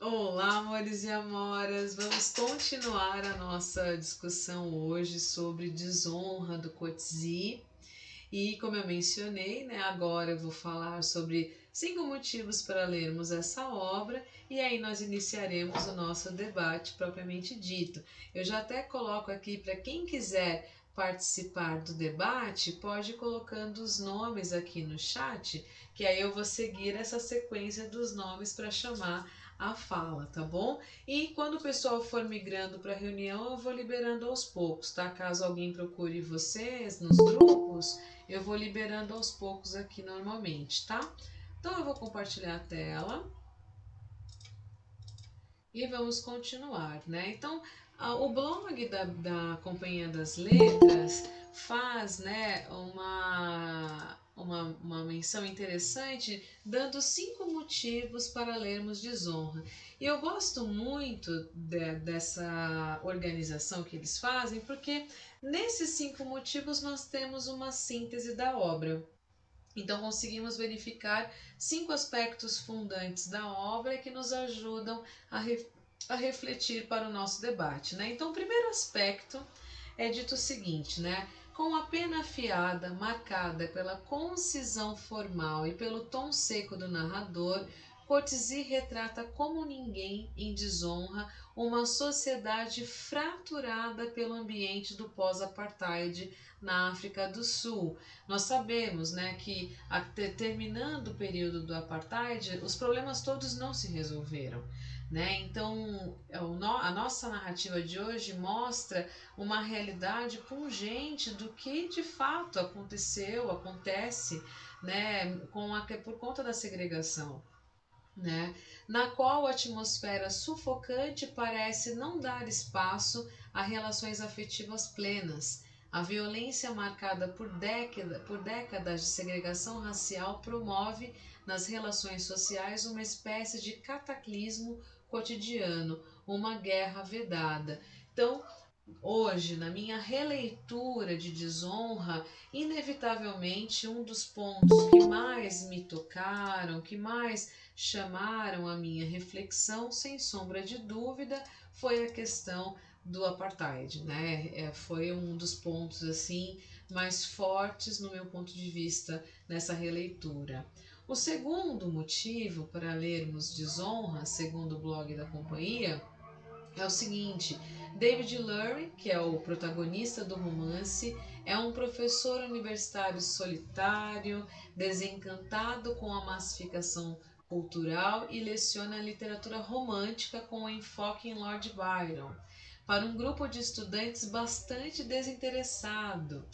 Olá, amores e amoras! Vamos continuar a nossa discussão hoje sobre desonra do Coetzee. E como eu mencionei, né, agora eu vou falar sobre 5 motivos para lermos essa obra e aí nós iniciaremos o nosso debate propriamente dito. Eu já até coloco aqui para quem quiser participar do debate, pode ir colocando os nomes aqui no chat, que aí eu vou seguir essa sequência dos nomes para chamar a fala, tá bom? E quando o pessoal for migrando para a reunião, eu vou liberando aos poucos, tá? Caso alguém procure vocês nos grupos, eu vou liberando aos poucos aqui normalmente, tá? Então eu vou compartilhar a tela e vamos continuar, né? Então, o blog da Companhia das Letras faz, né, uma menção interessante, dando 5 motivos para lermos Desonra. E eu gosto muito dessa organização que eles fazem, porque nesses 5 motivos nós temos uma síntese da obra. Então, conseguimos verificar 5 aspectos fundantes da obra que nos ajudam a refletir para o nosso debate. Né? Então, o primeiro aspecto é dito o seguinte, né? Com a pena afiada, marcada pela concisão formal e pelo tom seco do narrador, Coetzee retrata como ninguém em Desonra uma sociedade fraturada pelo ambiente do pós-apartheid na África do Sul. Nós sabemos, né, que terminando o período do apartheid, os problemas todos não se resolveram. Né? Então, a nossa narrativa de hoje mostra uma realidade pungente do que de fato acontece, né, por conta da segregação. Né, na qual a atmosfera sufocante parece não dar espaço a relações afetivas plenas. A violência marcada por décadas de segregação racial promove nas relações sociais uma espécie de cataclismo cotidiano, uma guerra vedada. Então, hoje, na minha releitura de Desonra, inevitavelmente um dos pontos que mais me tocaram, que mais chamaram a minha reflexão, sem sombra de dúvida, foi a questão do apartheid, né? Foi um dos pontos assim mais fortes no meu ponto de vista nessa releitura. O segundo motivo para lermos Desonra, segundo o blog da companhia, é o seguinte: David Lurie, que é o protagonista do romance, é um professor universitário solitário, desencantado com a massificação cultural e leciona literatura romântica com enfoque em Lord Byron, para um grupo de estudantes bastante desinteressado.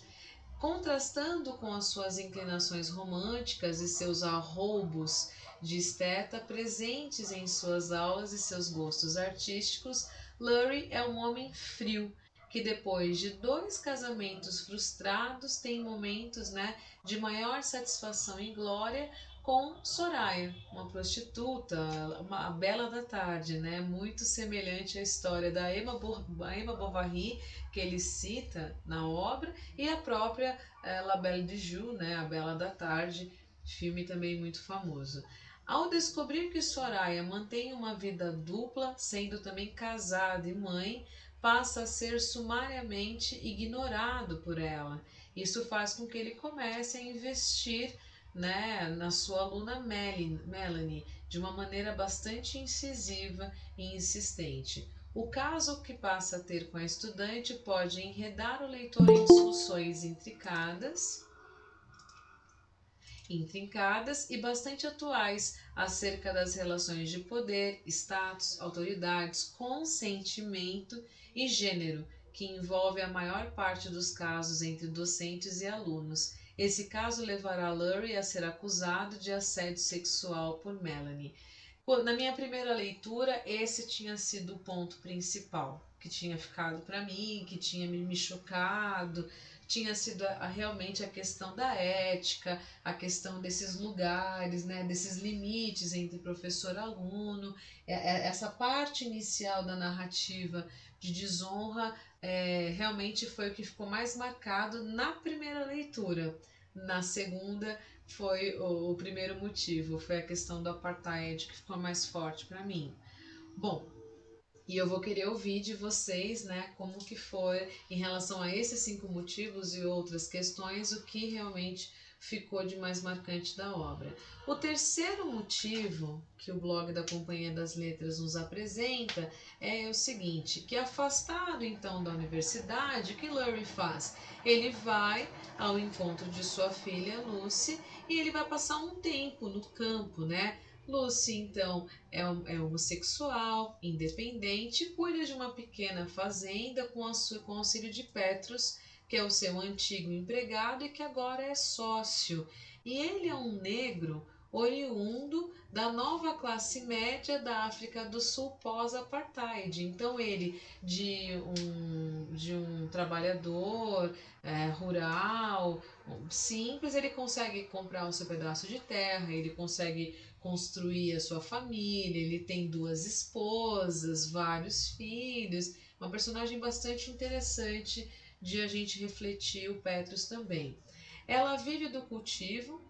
Contrastando com as suas inclinações românticas e seus arroubos de esteta presentes em suas aulas e seus gostos artísticos, Lurie é um homem frio, que depois de 2 casamentos frustrados tem momentos, né, de maior satisfação e glória com Soraya, uma prostituta, a bela da tarde, né, muito semelhante à história da Emma Bovary, que ele cita na obra, e a própria La Belle de Jour, né, A Bela da Tarde, filme também muito famoso. Ao descobrir que Soraya mantém uma vida dupla, sendo também casada e mãe, passa a ser sumariamente ignorado por ela. Isso faz com que ele comece a investir, né, na sua aluna Melanie de uma maneira bastante incisiva e insistente. O caso que passa a ter com a estudante pode enredar o leitor em discussões intrincadas e bastante atuais acerca das relações de poder, status, autoridades, consentimento e gênero, que envolve a maior parte dos casos entre docentes e alunos. Esse caso levará Lurie a ser acusado de assédio sexual por Melanie. Na minha primeira leitura, esse tinha sido o ponto principal, que tinha ficado para mim, que tinha me chocado, tinha sido realmente a questão da ética, a questão desses lugares, né, desses limites entre professor e aluno, essa parte inicial da narrativa de Desonra realmente foi o que ficou mais marcado na primeira leitura. Na segunda foi o primeiro motivo, foi a questão do apartheid que ficou mais forte para mim. Bom, e eu vou querer ouvir de vocês, né, como que foi em relação a esses 5 motivos e outras questões, o que realmente ficou de mais marcante da obra. O terceiro motivo que o blog da Companhia das Letras nos apresenta é o seguinte, que afastado então da universidade, o que Lurie faz? Ele vai ao encontro de sua filha Lucy e ele vai passar um tempo no campo, né? Lucy, então, é homossexual, independente, cuida de uma pequena fazenda com o auxílio de Petrus, que é o seu antigo empregado e que agora é sócio. E ele é um negro oriundo da nova classe média da África do Sul pós-apartheid. Então ele, de um trabalhador rural, simples, ele consegue comprar o seu pedaço de terra, ele consegue construir a sua família, ele tem 2 esposas, vários filhos, uma personagem bastante interessante de a gente refletir o Petrus também. Ela vive do cultivo,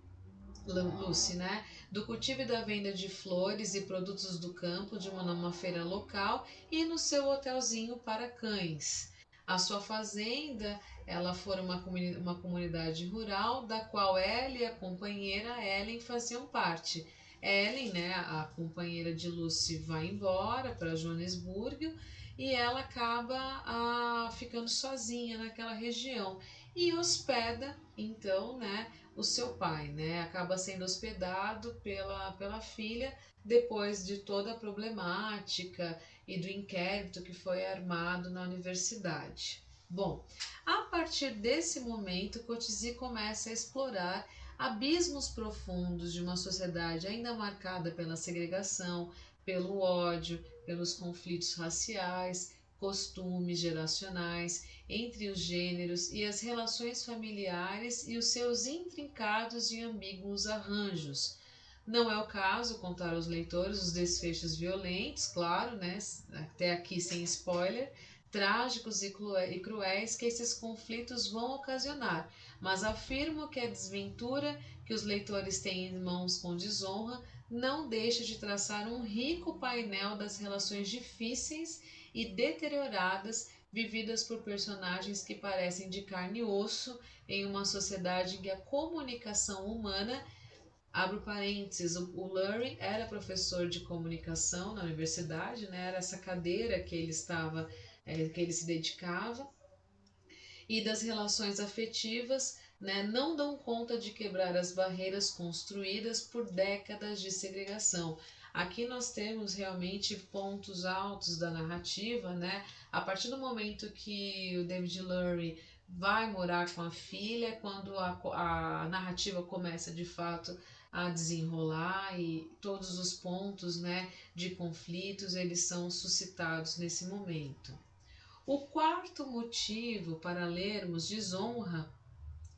Lucy, né? Do cultivo e da venda de flores e produtos do campo de uma feira local e no seu hotelzinho para cães. A sua fazenda, ela foi uma comunidade rural da qual ela e a companheira Ellen faziam parte. Ellen, né, a companheira de Lucy, vai embora para Joanesburgo e ela acaba ficando sozinha naquela região e hospeda, então, né, o seu pai, né? Acaba sendo hospedado pela filha depois de toda a problemática e do inquérito que foi armado na universidade. Bom, a partir desse momento, Coetzee começa a explorar abismos profundos de uma sociedade ainda marcada pela segregação, pelo ódio, pelos conflitos raciais, costumes geracionais entre os gêneros e as relações familiares e os seus intrincados e ambíguos arranjos. Não é o caso contar aos leitores os desfechos violentos, claro, né, até aqui sem spoiler, trágicos e cruéis que esses conflitos vão ocasionar, mas afirmo que a desventura que os leitores têm em mãos com desonra não deixa de traçar um rico painel das relações difíceis e deterioradas vividas por personagens que parecem de carne e osso em uma sociedade em que a comunicação humana, abro parênteses, o Lurie era professor de comunicação na universidade, né? Era essa cadeira que ele estava, que ele se dedicava, e das relações afetivas, né, não dão conta de quebrar as barreiras construídas por décadas de segregação. Aqui nós temos realmente pontos altos da narrativa, né? A partir do momento que o David Lurie vai morar com a filha, quando a narrativa começa de fato a desenrolar e todos os pontos, né, de conflitos eles são suscitados nesse momento. O quarto motivo para lermos Desonra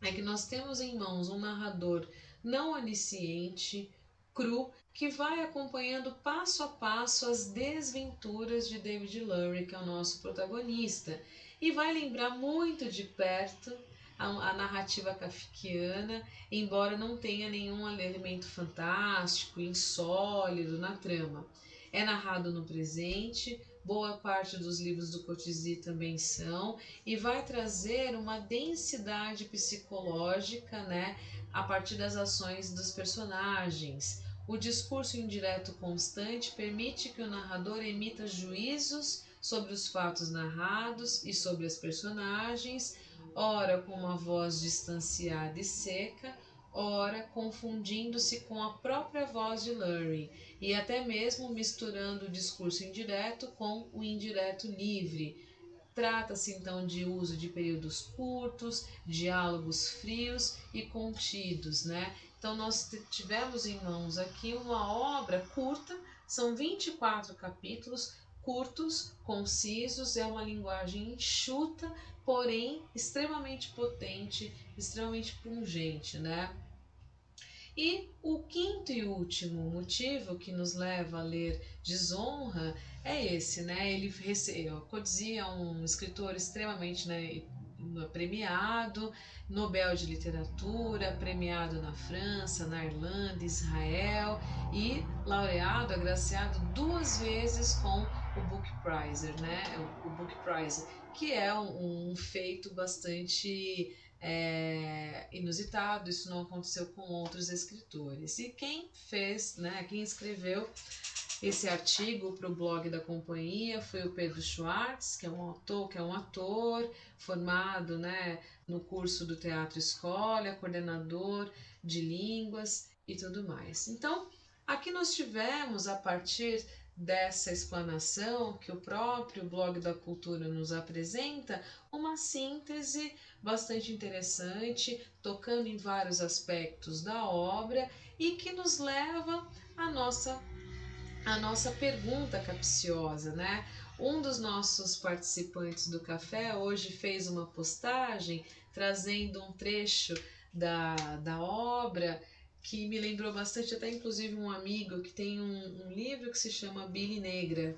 é que nós temos em mãos um narrador não onisciente, cru, que vai acompanhando passo a passo as desventuras de David Lurie, que é o nosso protagonista, e vai lembrar muito de perto a narrativa kafkiana, embora não tenha nenhum elemento fantástico, insólido na trama. É narrado no presente, boa parte dos livros do Coetzee também são, e vai trazer uma densidade psicológica, né, a partir das ações dos personagens. O discurso indireto constante permite que o narrador emita juízos sobre os fatos narrados e sobre as personagens, ora com uma voz distanciada e seca, ora confundindo-se com a própria voz de Lurie, e até mesmo misturando o discurso indireto com o indireto livre. Trata-se então de uso de períodos curtos, diálogos frios e contidos, né? Então nós tivemos em mãos aqui uma obra curta, são 24 capítulos, curtos, concisos, é uma linguagem enxuta, porém extremamente potente, extremamente pungente, né? E o quinto e último motivo que nos leva a ler Desonra é esse, né? Coetzee é um escritor extremamente, né, premiado, Nobel de Literatura, premiado na França, na Irlanda, Israel e laureado, agraciado 2 vezes com o Book Prize, né? O Book Prize, que é um feito bastante inusitado, isso não aconteceu com outros escritores. E quem fez, né, quem escreveu esse artigo para o blog da companhia foi o Pedro Schwartz, que é um ator formado, né, no curso do Teatro Escola, coordenador de línguas e tudo mais. Então, aqui nós tivemos, a partir dessa explanação que o próprio blog da cultura nos apresenta, uma síntese bastante interessante, tocando em vários aspectos da obra e que nos leva à nossa pergunta capciosa, né? Um dos nossos participantes do café hoje fez uma postagem trazendo um trecho da obra que me lembrou bastante, até inclusive um amigo que tem um livro que se chama Billy Negra,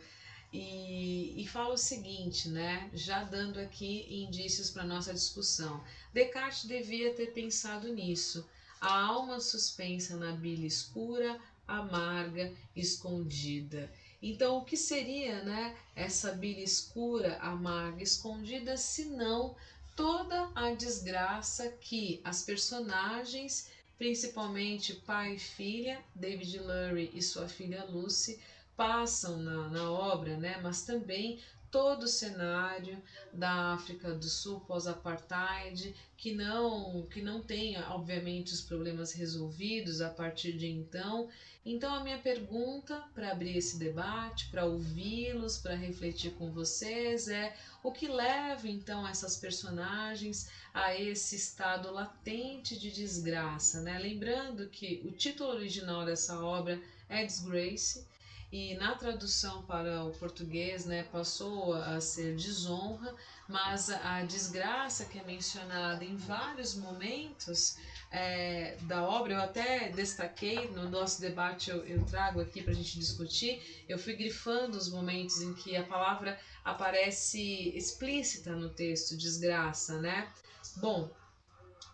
e fala o seguinte, né? Já dando aqui indícios para nossa discussão. Descartes devia ter pensado nisso. A alma suspensa na bile escura, amarga, escondida. Então, o que seria, né, essa bile escura, amarga, escondida, se não toda a desgraça que as personagens, principalmente pai e filha, David Lurie e sua filha Lucy, passam na obra, né? Mas também todo o cenário da África do Sul pós-apartheid, que não tenha, obviamente, os problemas resolvidos a partir de então. Então, a minha pergunta para abrir esse debate, para ouvi-los, para refletir com vocês, é o que leva então essas personagens a esse estado latente de desgraça, né? Lembrando que o título original dessa obra é Disgrace, e na tradução para o português, né, passou a ser desonra, mas a desgraça que é mencionada em vários momentos da obra, eu até destaquei no nosso debate, eu trago aqui para a gente discutir, eu fui grifando os momentos em que a palavra aparece explícita no texto, desgraça, né? Bom,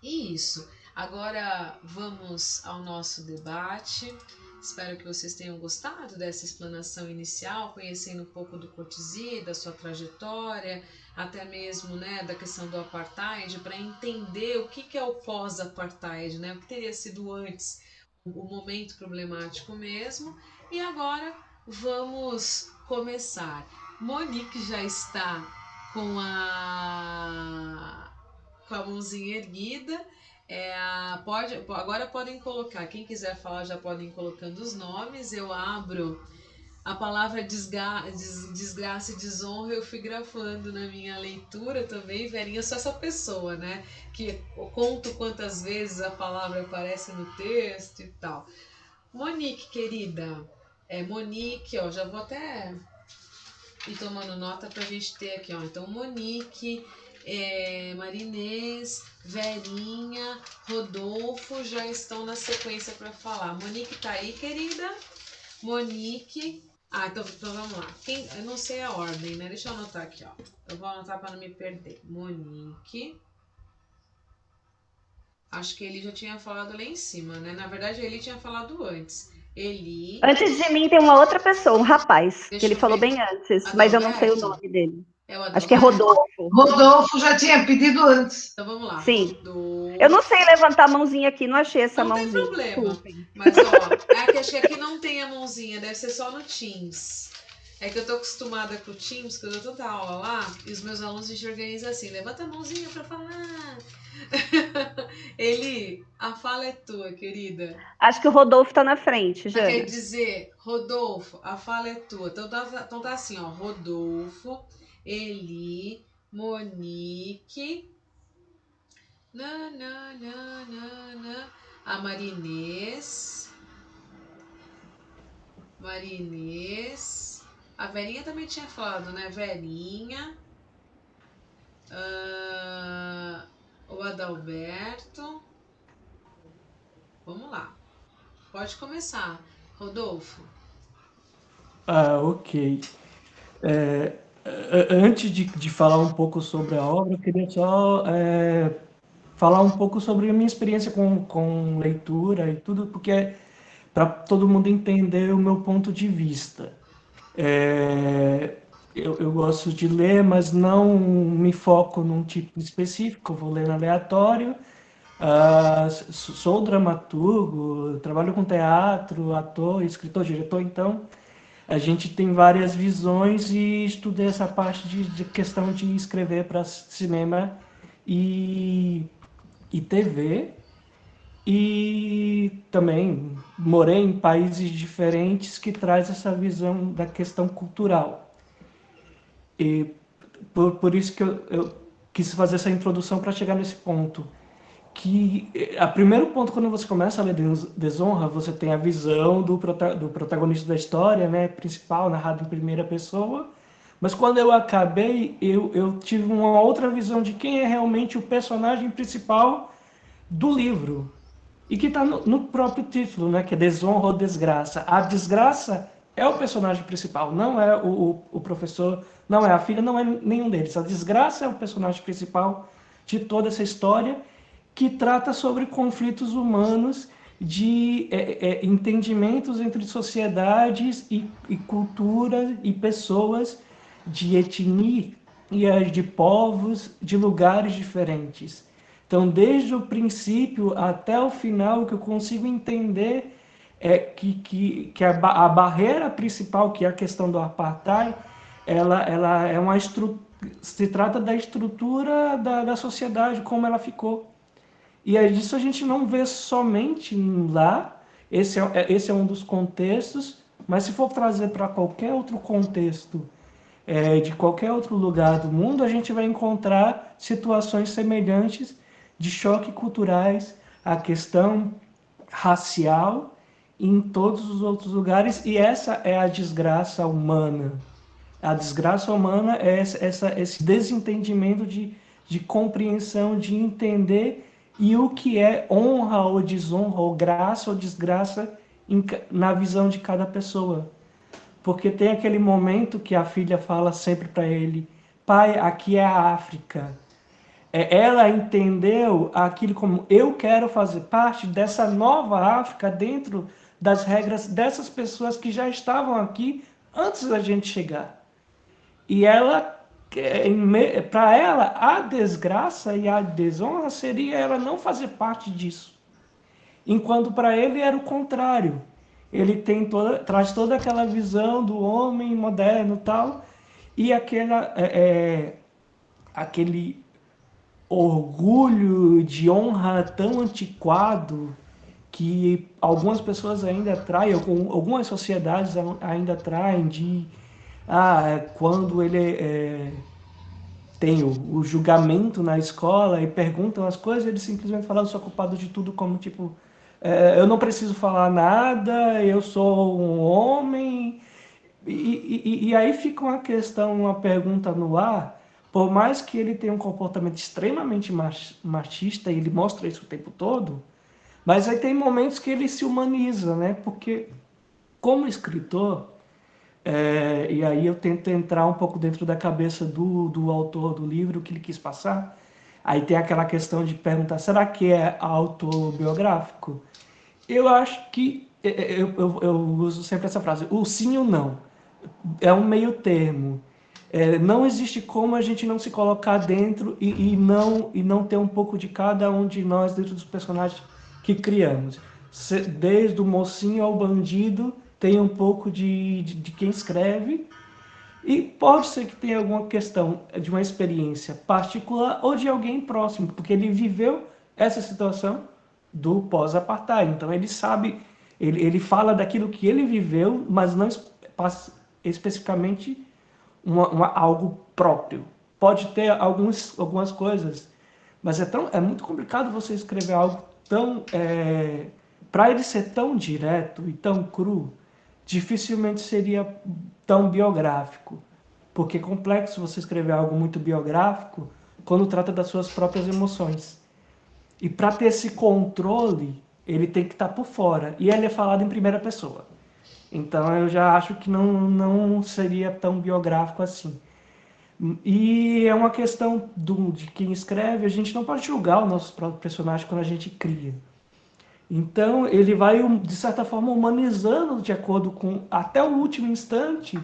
e isso. Agora vamos ao nosso debate. Espero que vocês tenham gostado dessa explanação inicial, conhecendo um pouco do Coetzee, da sua trajetória, até mesmo, né, da questão do apartheid, para entender o que é o pós-apartheid, né, o que teria sido antes, o momento problemático mesmo. E agora vamos começar. Monique já está com a mãozinha erguida. Agora podem colocar, quem quiser falar já podem ir colocando os nomes. Eu abro a palavra desgraça e desonra, eu fui grafando na minha leitura também. Verinha, eu sou essa pessoa, né? Que eu conto quantas vezes a palavra aparece no texto e tal. Monique, querida, Monique, ó, já vou até ir tomando nota pra gente ter aqui, ó. Então, Monique, Marinês, Verinha, Rodolfo já estão na sequência para falar. Monique tá aí, querida? Monique. Então vamos lá. Eu não sei a ordem, né? Deixa eu anotar aqui, ó. Eu vou anotar para não me perder. Monique. Acho que ele já tinha falado lá em cima, né? Na verdade, ele tinha falado antes. Eli. Antes de mim tem uma outra pessoa, um rapaz, que ele falou ver. bem antes, mas eu não sei o Adalberto. nome dele. É o Acho que é Adalberto? Rodolfo. Rodolfo já tinha pedido antes. Então vamos lá. Sim. Rodolfo. Eu não sei levantar a mãozinha aqui, não achei essa Não tem mãozinha. problema. Desculpem. Mas ó, acho que aqui não tem a mãozinha, deve ser só no Teams. É que eu tô acostumada com o Teams, que eu dou tanta aula lá, e os meus alunos se organizam assim, levanta a mãozinha pra falar. Eli, a fala é tua, querida. Acho que o Rodolfo tá na frente, Quer Jana. dizer, Rodolfo, a fala é tua. Então tá assim, ó, Rodolfo, Eli, Monique, a Marinês, a Verinha também tinha falado, né? Verinha, o Adalberto. Vamos lá, pode começar, Rodolfo. Ok. Antes de falar um pouco sobre a obra, eu queria só falar um pouco sobre a minha experiência com leitura e tudo, porque é para todo mundo entender o meu ponto de vista. É, eu gosto de ler, mas não me foco num tipo específico, eu vou ler aleatório. Sou dramaturgo, trabalho com teatro, ator, escritor, diretor, então a gente tem várias visões e estudei essa parte de questão de escrever para cinema e, e TV. E também morei em países diferentes que traz essa visão da questão cultural. E por isso que eu quis fazer essa introdução para chegar nesse ponto. Que a primeiro ponto, quando você começa a ler Desonra, você tem a visão do protagonista da história, né, principal, narrado em primeira pessoa. Mas quando eu acabei, eu tive uma outra visão de quem é realmente o personagem principal do livro. E que está no próprio título, né, que é Desonra ou Desgraça. A desgraça é o personagem principal, não é o professor, não é a filha, não é nenhum deles. A desgraça é o personagem principal de toda essa história, que trata sobre conflitos humanos, de entendimentos entre sociedades e culturas e pessoas, de etnias, de povos, de lugares diferentes. Então, desde o princípio até o final, o que eu consigo entender é que a barreira principal, que é a questão do apartheid, ela é uma se trata da estrutura da sociedade, como ela ficou. E isso a gente não vê somente lá, esse é um dos contextos, mas se for trazer para qualquer outro contexto, de qualquer outro lugar do mundo, a gente vai encontrar situações semelhantes de choque culturais, a questão racial em todos os outros lugares, e essa é a desgraça humana. A desgraça humana é esse desentendimento de compreensão, de entender e o que é honra ou desonra, ou graça ou desgraça na visão de cada pessoa. Porque tem aquele momento que a filha fala sempre para ele: pai, aqui é a África. Ela entendeu aquilo como: eu quero fazer parte dessa nova África dentro das regras dessas pessoas que já estavam aqui antes da gente chegar. E ela, para ela, a desgraça e a desonra seria ela não fazer parte disso. Enquanto para ele era o contrário. Ele traz toda aquela visão do homem moderno e tal, e aquele orgulho de honra tão antiquado que algumas pessoas ainda traem, algumas sociedades ainda traem quando ele tem o julgamento na escola e perguntam as coisas, ele simplesmente fala: eu sou culpado de tudo, como tipo, eu não preciso falar nada, eu sou um homem. E aí fica uma questão, uma pergunta no ar. Por mais que ele tenha um comportamento extremamente machista, e ele mostra isso o tempo todo, mas aí tem momentos que ele se humaniza, né? Porque, como escritor, e aí eu tento entrar um pouco dentro da cabeça do autor do livro, o que ele quis passar. Aí tem aquela questão de perguntar: será que é autobiográfico? Eu acho que, eu uso sempre essa frase: o sim e o não. É um meio termo. Não existe como a gente não se colocar dentro e não ter um pouco de cada um de nós dentro dos personagens que criamos. Desde o mocinho ao bandido, tem um pouco de quem escreve, e pode ser que tenha alguma questão de uma experiência particular ou de alguém próximo, porque ele viveu essa situação do pós-apartheid. Então ele sabe, ele fala daquilo que ele viveu, mas não especificamente algo próprio. Pode ter algumas coisas, mas é muito complicado você escrever algo tão... para ele ser tão direto e tão cru, dificilmente seria tão biográfico. Porque é complexo você escrever algo muito biográfico quando trata das suas próprias emoções. E para ter esse controle, ele tem que estar por fora. E ele é falado em primeira pessoa. Então eu já acho que não seria tão biográfico assim. E é uma questão de quem escreve, a gente não pode julgar o nosso próprio personagem quando a gente cria. Então, ele vai, de certa forma, humanizando de acordo com, até o último instante,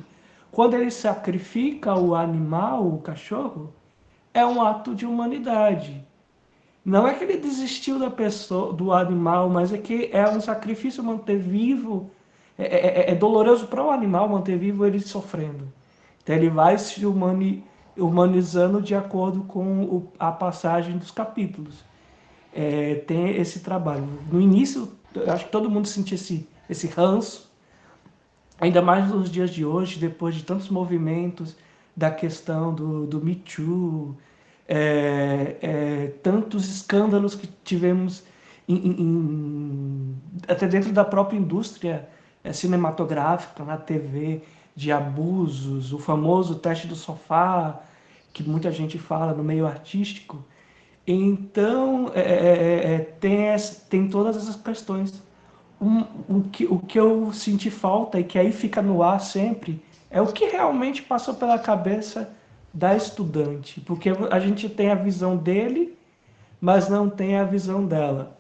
quando ele sacrifica o animal, o cachorro, é um ato de humanidade. Não é que ele desistiu da pessoa, do animal, mas é que é um sacrifício manter vivo. É doloroso para o animal manter vivo ele sofrendo. Então ele vai se humanizando de acordo com a passagem dos capítulos. Tem esse trabalho. No início, eu acho que todo mundo sentia esse ranço, ainda mais nos dias de hoje, depois de tantos movimentos da questão do Me Too, tantos escândalos que tivemos até dentro da própria indústria cinematográfica, na TV, de abusos, o famoso teste do sofá, que muita gente fala no meio artístico. Então, tem todas essas questões. O que eu senti falta e que aí fica no ar sempre é o que realmente passou pela cabeça da estudante, porque a gente tem a visão dele, mas não tem a visão dela.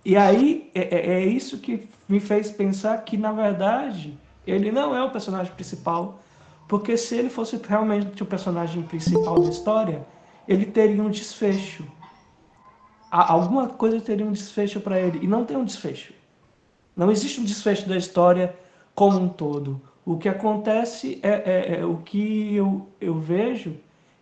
E aí é isso que me fez pensar que, na verdade, ele não é o personagem principal, porque se ele fosse realmente o personagem principal da história, ele teria um desfecho. Alguma coisa teria um desfecho para ele, e não tem um desfecho. Não existe um desfecho da história como um todo. O que acontece é o que eu vejo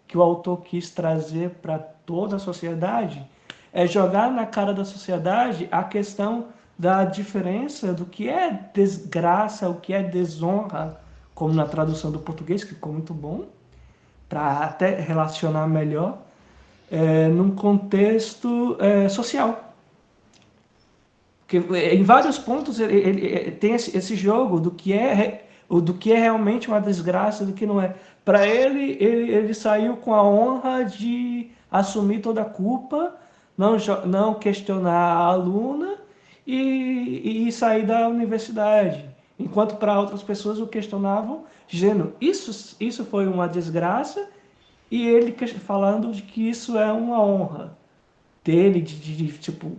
que o autor quis trazer para toda a sociedade, é jogar na cara da sociedade a questão da diferença do que é desgraça, o que é desonra, como na tradução do português, que ficou muito bom, para até relacionar melhor, num contexto social. Porque em vários pontos ele tem esse jogo do que é realmente uma desgraça, do que não é. Para ele saiu com a honra de assumir toda a culpa, não questionar a aluna e sair da universidade. Enquanto para outras pessoas o questionavam, dizendo isso foi uma desgraça, e ele falando de que isso é uma honra dele, tipo,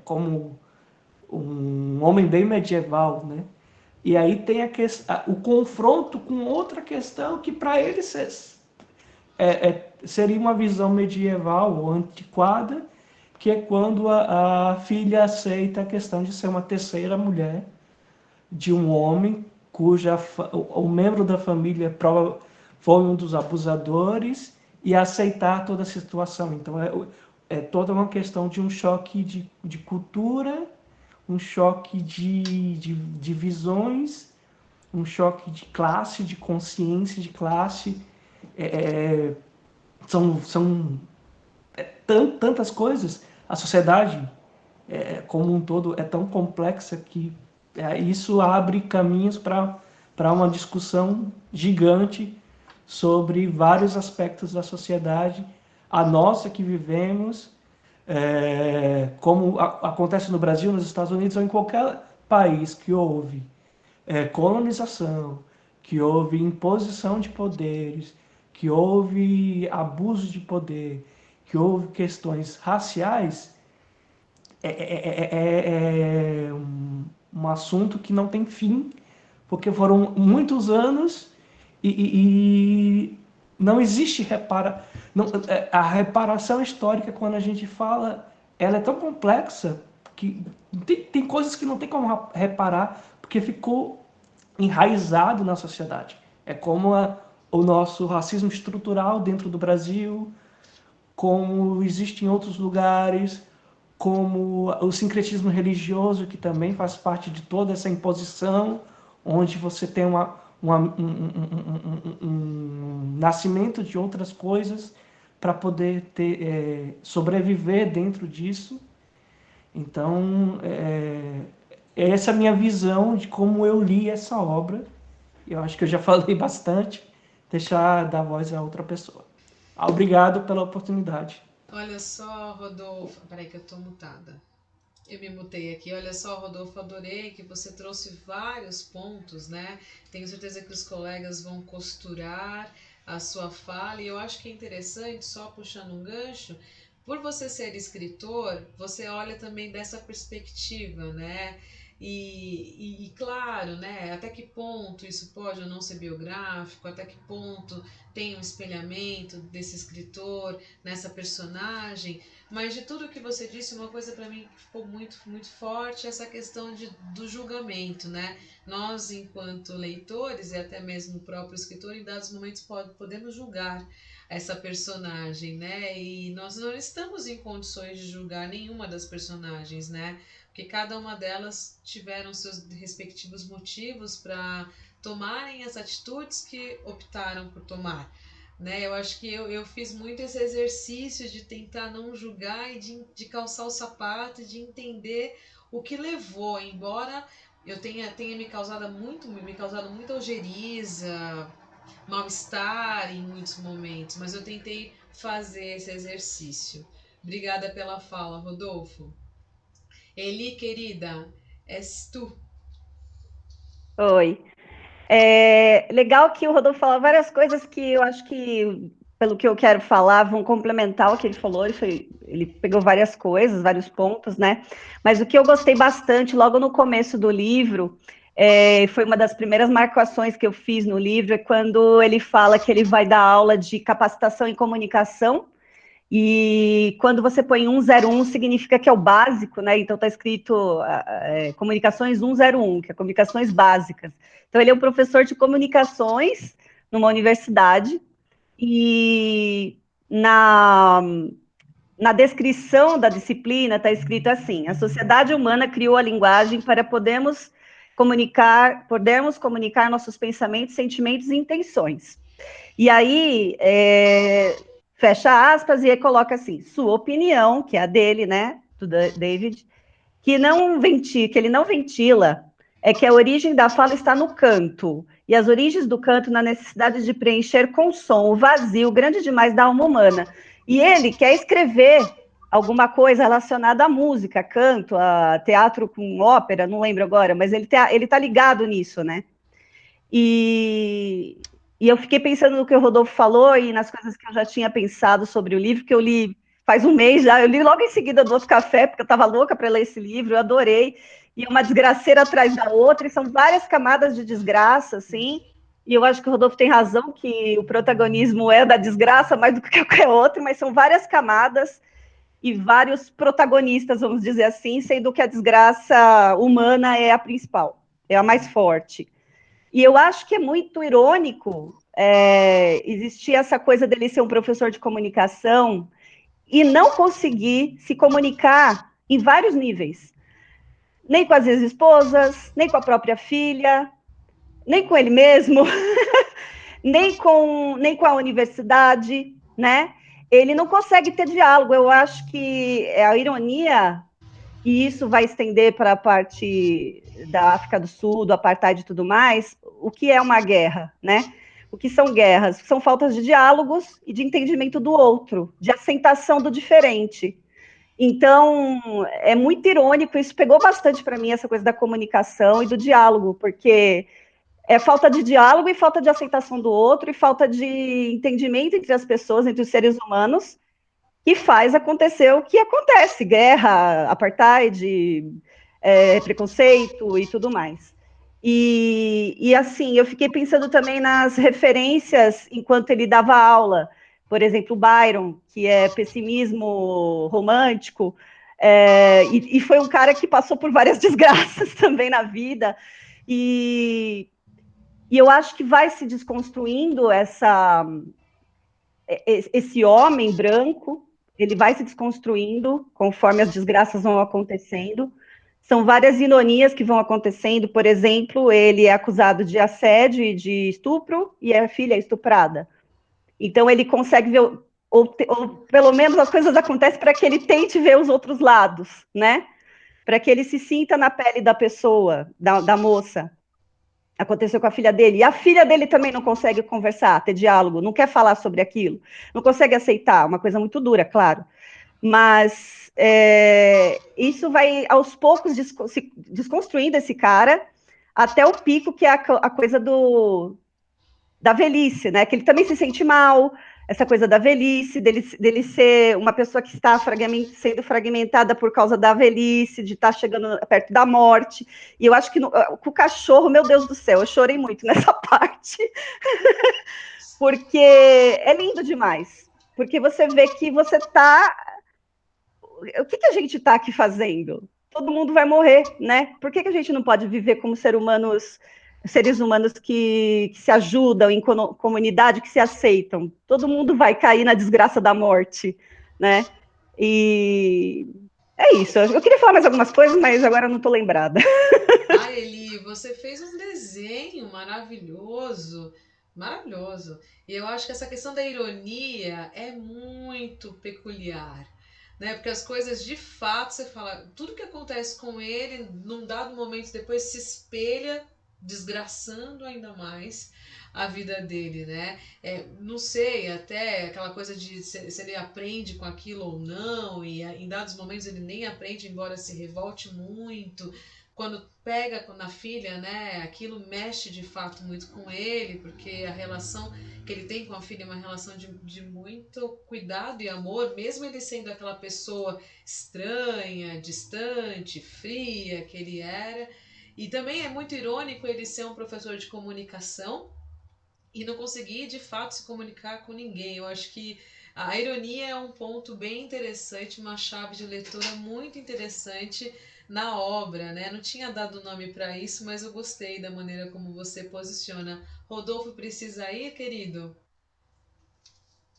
como um homem bem medieval, né? E aí tem o confronto com outra questão que para ele seria uma visão medieval ou antiquada, que é quando a filha aceita a questão de ser uma terceira mulher de um homem o membro da família foi um dos abusadores e aceitar toda a situação. Então é toda uma questão de um choque de cultura, um choque de visões, um choque de classe, de consciência de classe. São tantas coisas. A sociedade como um todo é tão complexa que isso abre caminhos para uma discussão gigante sobre vários aspectos da sociedade, a nossa que vivemos, como acontece no Brasil, nos Estados Unidos ou em qualquer país que houve colonização, que houve imposição de poderes, que houve abuso de poder, que houve questões raciais, um assunto que não tem fim, porque foram muitos anos e não existe a reparação histórica, quando a gente fala, ela é tão complexa que tem coisas que não tem como reparar, porque ficou enraizado na sociedade. É como o nosso racismo estrutural dentro do Brasil, como existe em outros lugares, como o sincretismo religioso, que também faz parte de toda essa imposição, onde você tem um nascimento de outras coisas para poder sobreviver dentro disso. Então, essa é a minha visão de como eu li essa obra. Eu acho que eu já falei bastante, deixar dar voz a outra pessoa. Obrigado pela oportunidade. Olha só, Rodolfo. Peraí que eu tô mutada. Eu me mutei aqui. Olha só, Rodolfo, adorei que você trouxe vários pontos, né? Tenho certeza que os colegas vão costurar a sua fala, e eu acho que é interessante, só puxando um gancho, por você ser escritor, você olha também dessa perspectiva, né? E claro, né? Até que ponto isso pode ou não ser biográfico, até que ponto tem um espelhamento desse escritor nessa personagem, mas de tudo que você disse, uma coisa para mim que ficou muito forte é essa questão do julgamento, né? Nós, enquanto leitores e até mesmo o próprio escritor, em dados momentos podemos julgar essa personagem, né? E nós não estamos em condições de julgar nenhuma das personagens, né? Porque cada uma delas tiveram seus respectivos motivos para tomarem as atitudes que optaram por tomar. Né? Eu acho que eu fiz muito esse exercício de tentar não julgar e de calçar o sapato e de entender o que levou, embora eu tenha me causado muita ojeriza, mal-estar em muitos momentos, mas eu tentei fazer esse exercício. Obrigada pela fala, Rodolfo. Eli, querida, és tu. Oi. Legal que o Rodolfo falou várias coisas que eu acho que, pelo que eu quero falar, vão complementar o que ele falou. Ele pegou várias coisas, vários pontos, né? Mas o que eu gostei bastante, logo no começo do livro, foi uma das primeiras marcações que eu fiz no livro, é quando ele fala que ele vai dar aula de capacitação em comunicação. E quando você põe 101, significa que é o básico, né? Então está escrito comunicações 101, que é comunicações básicas. Então ele é um professor de comunicações numa universidade, e na descrição da disciplina está escrito assim: a sociedade humana criou a linguagem para podermos comunicar nossos pensamentos, sentimentos e intenções. E aí, fecha aspas, e aí coloca assim, sua opinião, que é a dele, né, do David, que ele não ventila, é que a origem da fala está no canto, e as origens do canto na necessidade de preencher com som o vazio grande demais da alma humana. E ele quer escrever alguma coisa relacionada à música, canto, a teatro com ópera, não lembro agora, mas ele tá ligado nisso, né? E, e eu fiquei pensando no que o Rodolfo falou e nas coisas que eu já tinha pensado sobre o livro, que eu li faz um mês já. Eu li logo em seguida do Outro Café, porque eu estava louca para ler esse livro, eu adorei. E uma desgraceira atrás da outra, e são várias camadas de desgraça, assim. E eu acho que o Rodolfo tem razão que o protagonismo é da desgraça mais do que qualquer outro, mas são várias camadas e vários protagonistas, vamos dizer assim, sendo que a desgraça humana é a principal, é a mais forte. E eu acho que é muito irônico existir essa coisa dele ser um professor de comunicação e não conseguir se comunicar em vários níveis. Nem com as ex-esposas, nem com a própria filha, nem com ele mesmo, nem com a universidade, né? Ele não consegue ter diálogo. Eu acho que a ironia, e isso vai estender para a parte da África do Sul, do apartheid e tudo mais, o que é uma guerra, né? O que são guerras? São faltas de diálogos e de entendimento do outro, de aceitação do diferente. Então, é muito irônico, isso pegou bastante para mim, essa coisa da comunicação e do diálogo, porque é falta de diálogo e falta de aceitação do outro e falta de entendimento entre as pessoas, entre os seres humanos, que faz acontecer o que acontece, guerra, apartheid, preconceito e tudo mais. E assim, eu fiquei pensando também nas referências enquanto ele dava aula. Por exemplo, Byron, que é pessimismo romântico, e foi um cara que passou por várias desgraças também na vida, e eu acho que vai se desconstruindo esse homem branco, ele vai se desconstruindo conforme as desgraças vão acontecendo. São várias ironias que vão acontecendo. Por exemplo, ele é acusado de assédio e de estupro e a filha é estuprada. Então ele consegue ver, ou pelo menos as coisas acontecem para que ele tente ver os outros lados, né? Para que ele se sinta na pele da pessoa, da moça. Aconteceu com a filha dele, e a filha dele também não consegue conversar, ter diálogo, não quer falar sobre aquilo, não consegue aceitar, uma coisa muito dura, claro, mas isso vai aos poucos se desconstruindo esse cara, até o pico, que é a coisa da velhice, né? Que ele também se sente mal, essa coisa da velhice, dele ser uma pessoa que está sendo fragmentada por causa da velhice, de estar chegando perto da morte. E eu acho que com o cachorro, meu Deus do céu, eu chorei muito nessa parte, porque é lindo demais. Porque você vê que você está. O que a gente está aqui fazendo? Todo mundo vai morrer, né? Por que a gente não pode viver como seres humanos que se ajudam em comunidade, que se aceitam? Todo mundo vai cair na desgraça da morte, né? E é isso. Eu queria falar mais algumas coisas, mas agora eu não estou lembrada. Ai, Eli, você fez um desenho maravilhoso, maravilhoso. E eu acho que essa questão da ironia é muito peculiar, né? Porque as coisas de fato, você fala, tudo que acontece com ele, num dado momento depois se espelha, desgraçando ainda mais a vida dele, né? Não sei, até aquela coisa de se ele aprende com aquilo ou não, e em dados momentos ele nem aprende, embora se revolte muito. Quando pega na filha, né, aquilo mexe de fato muito com ele, porque a relação que ele tem com a filha é uma relação de muito cuidado e amor, mesmo ele sendo aquela pessoa estranha, distante, fria que ele era. E também é muito irônico ele ser um professor de comunicação e não conseguir de fato se comunicar com ninguém. Eu acho que a ironia é um ponto bem interessante, uma chave de leitura muito interessante na obra, né? Não tinha dado nome para isso, mas eu gostei da maneira como você posiciona. Rodolfo, precisa ir, querido?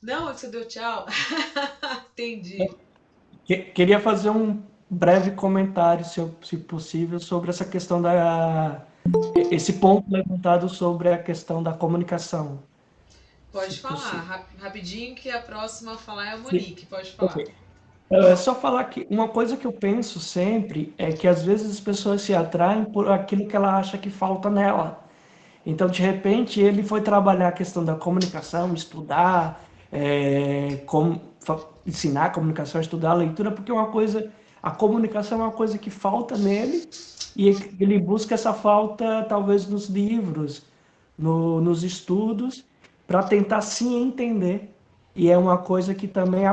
Não, é que você deu tchau. Entendi. Queria fazer um breve comentário, se possível, sobre essa questão esse ponto levantado sobre a questão da comunicação, se Pode falar, possível. rapidinho, que a próxima a falar é a Sim, Monique. Pode falar. ok. É só falar que uma coisa que eu penso sempre é que às vezes as pessoas se atraem por aquilo que ela acha que falta nela. Então, de repente, ele foi trabalhar a questão da comunicação, estudar, ensinar a comunicação, estudar a leitura, porque a comunicação é uma coisa que falta nele e ele busca essa falta, talvez, nos livros, nos estudos, para tentar se entender. E é uma coisa que também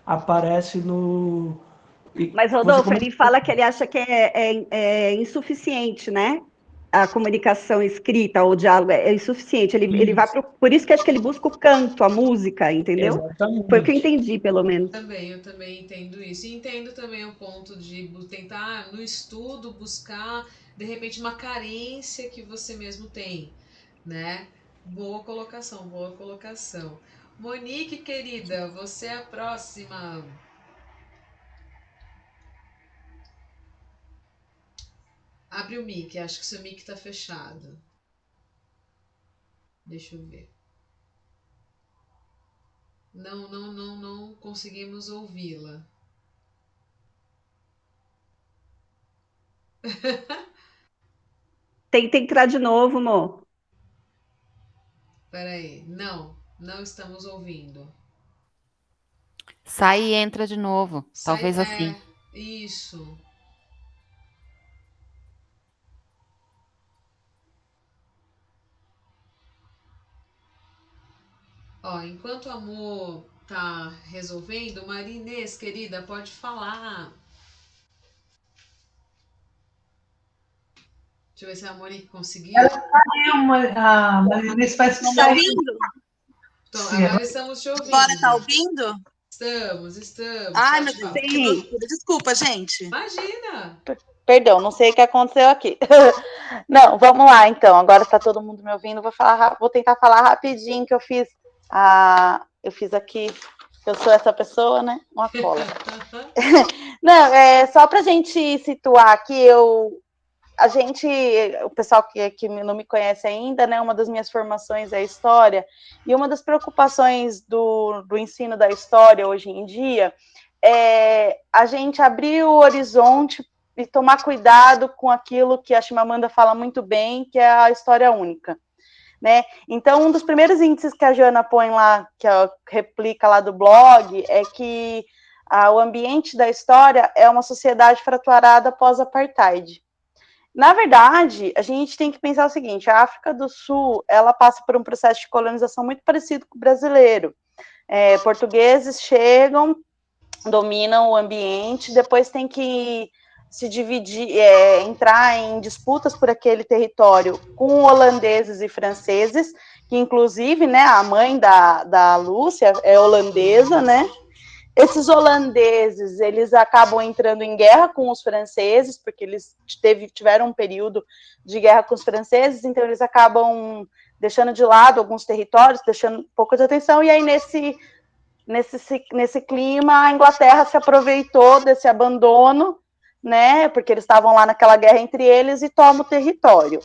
aparece no. Mas, Você Rodolfo, começa. ele fala que ele acha que é insuficiente, né? A comunicação escrita, o diálogo é insuficiente. Ele vai por isso que acho que ele busca o canto, a música, entendeu? Foi o que eu Exatamente. entendi, pelo menos. Eu também entendo isso. E entendo também o ponto de tentar, no estudo, buscar, de repente, uma carência que você mesmo tem, né? Boa colocação, boa colocação. Monique, querida, você é a próxima. Abre o mic, acho que seu mic tá fechado. Deixa eu ver. Não conseguimos ouvi-la. Tenta entrar de novo, Mo. Peraí, não estamos ouvindo. Sai e entra de novo. Sai, Talvez assim. isso. Ó, enquanto o amor tá resolvendo, Maria Inês, querida, pode falar. Deixa eu ver se a Monique conseguiu. A Marinês parece que Estão me saiu. ouvindo? Então, Sim, agora estamos te Agora tá ouvindo. ouvindo? Estamos. Ai, meu Pode Deus, falar. que Sim. loucura. Desculpa, gente. Imagina! Perdão, não sei o que aconteceu aqui. Não, vamos lá então. Agora está todo mundo me ouvindo. Vou tentar falar rapidinho que eu fiz aqui. Eu sou essa pessoa, né? Uma cola. Não, só para a gente situar aqui, o pessoal que não me conhece ainda, né? Uma das minhas formações é história, e uma das preocupações do ensino da história hoje em dia é a gente abrir o horizonte e tomar cuidado com aquilo que a Chimamanda fala muito bem, que é a história única, né? Então, um dos primeiros índices que a Joana põe lá, que é a replica lá do blog, é que o ambiente da história é uma sociedade fraturada pós-apartheid. Na verdade, a gente tem que pensar o seguinte: a África do Sul, ela passa por um processo de colonização muito parecido com o brasileiro. Portugueses chegam, dominam o ambiente, depois tem que se dividir, entrar em disputas por aquele território com holandeses e franceses, que inclusive, né, a mãe da Lúcia é holandesa, né? Esses holandeses, eles acabam entrando em guerra com os franceses, porque eles tiveram um período de guerra com os franceses, então eles acabam deixando de lado alguns territórios, deixando um pouco de atenção, e aí nesse clima, a Inglaterra se aproveitou desse abandono, né, porque eles estavam lá naquela guerra entre eles, e toma o território.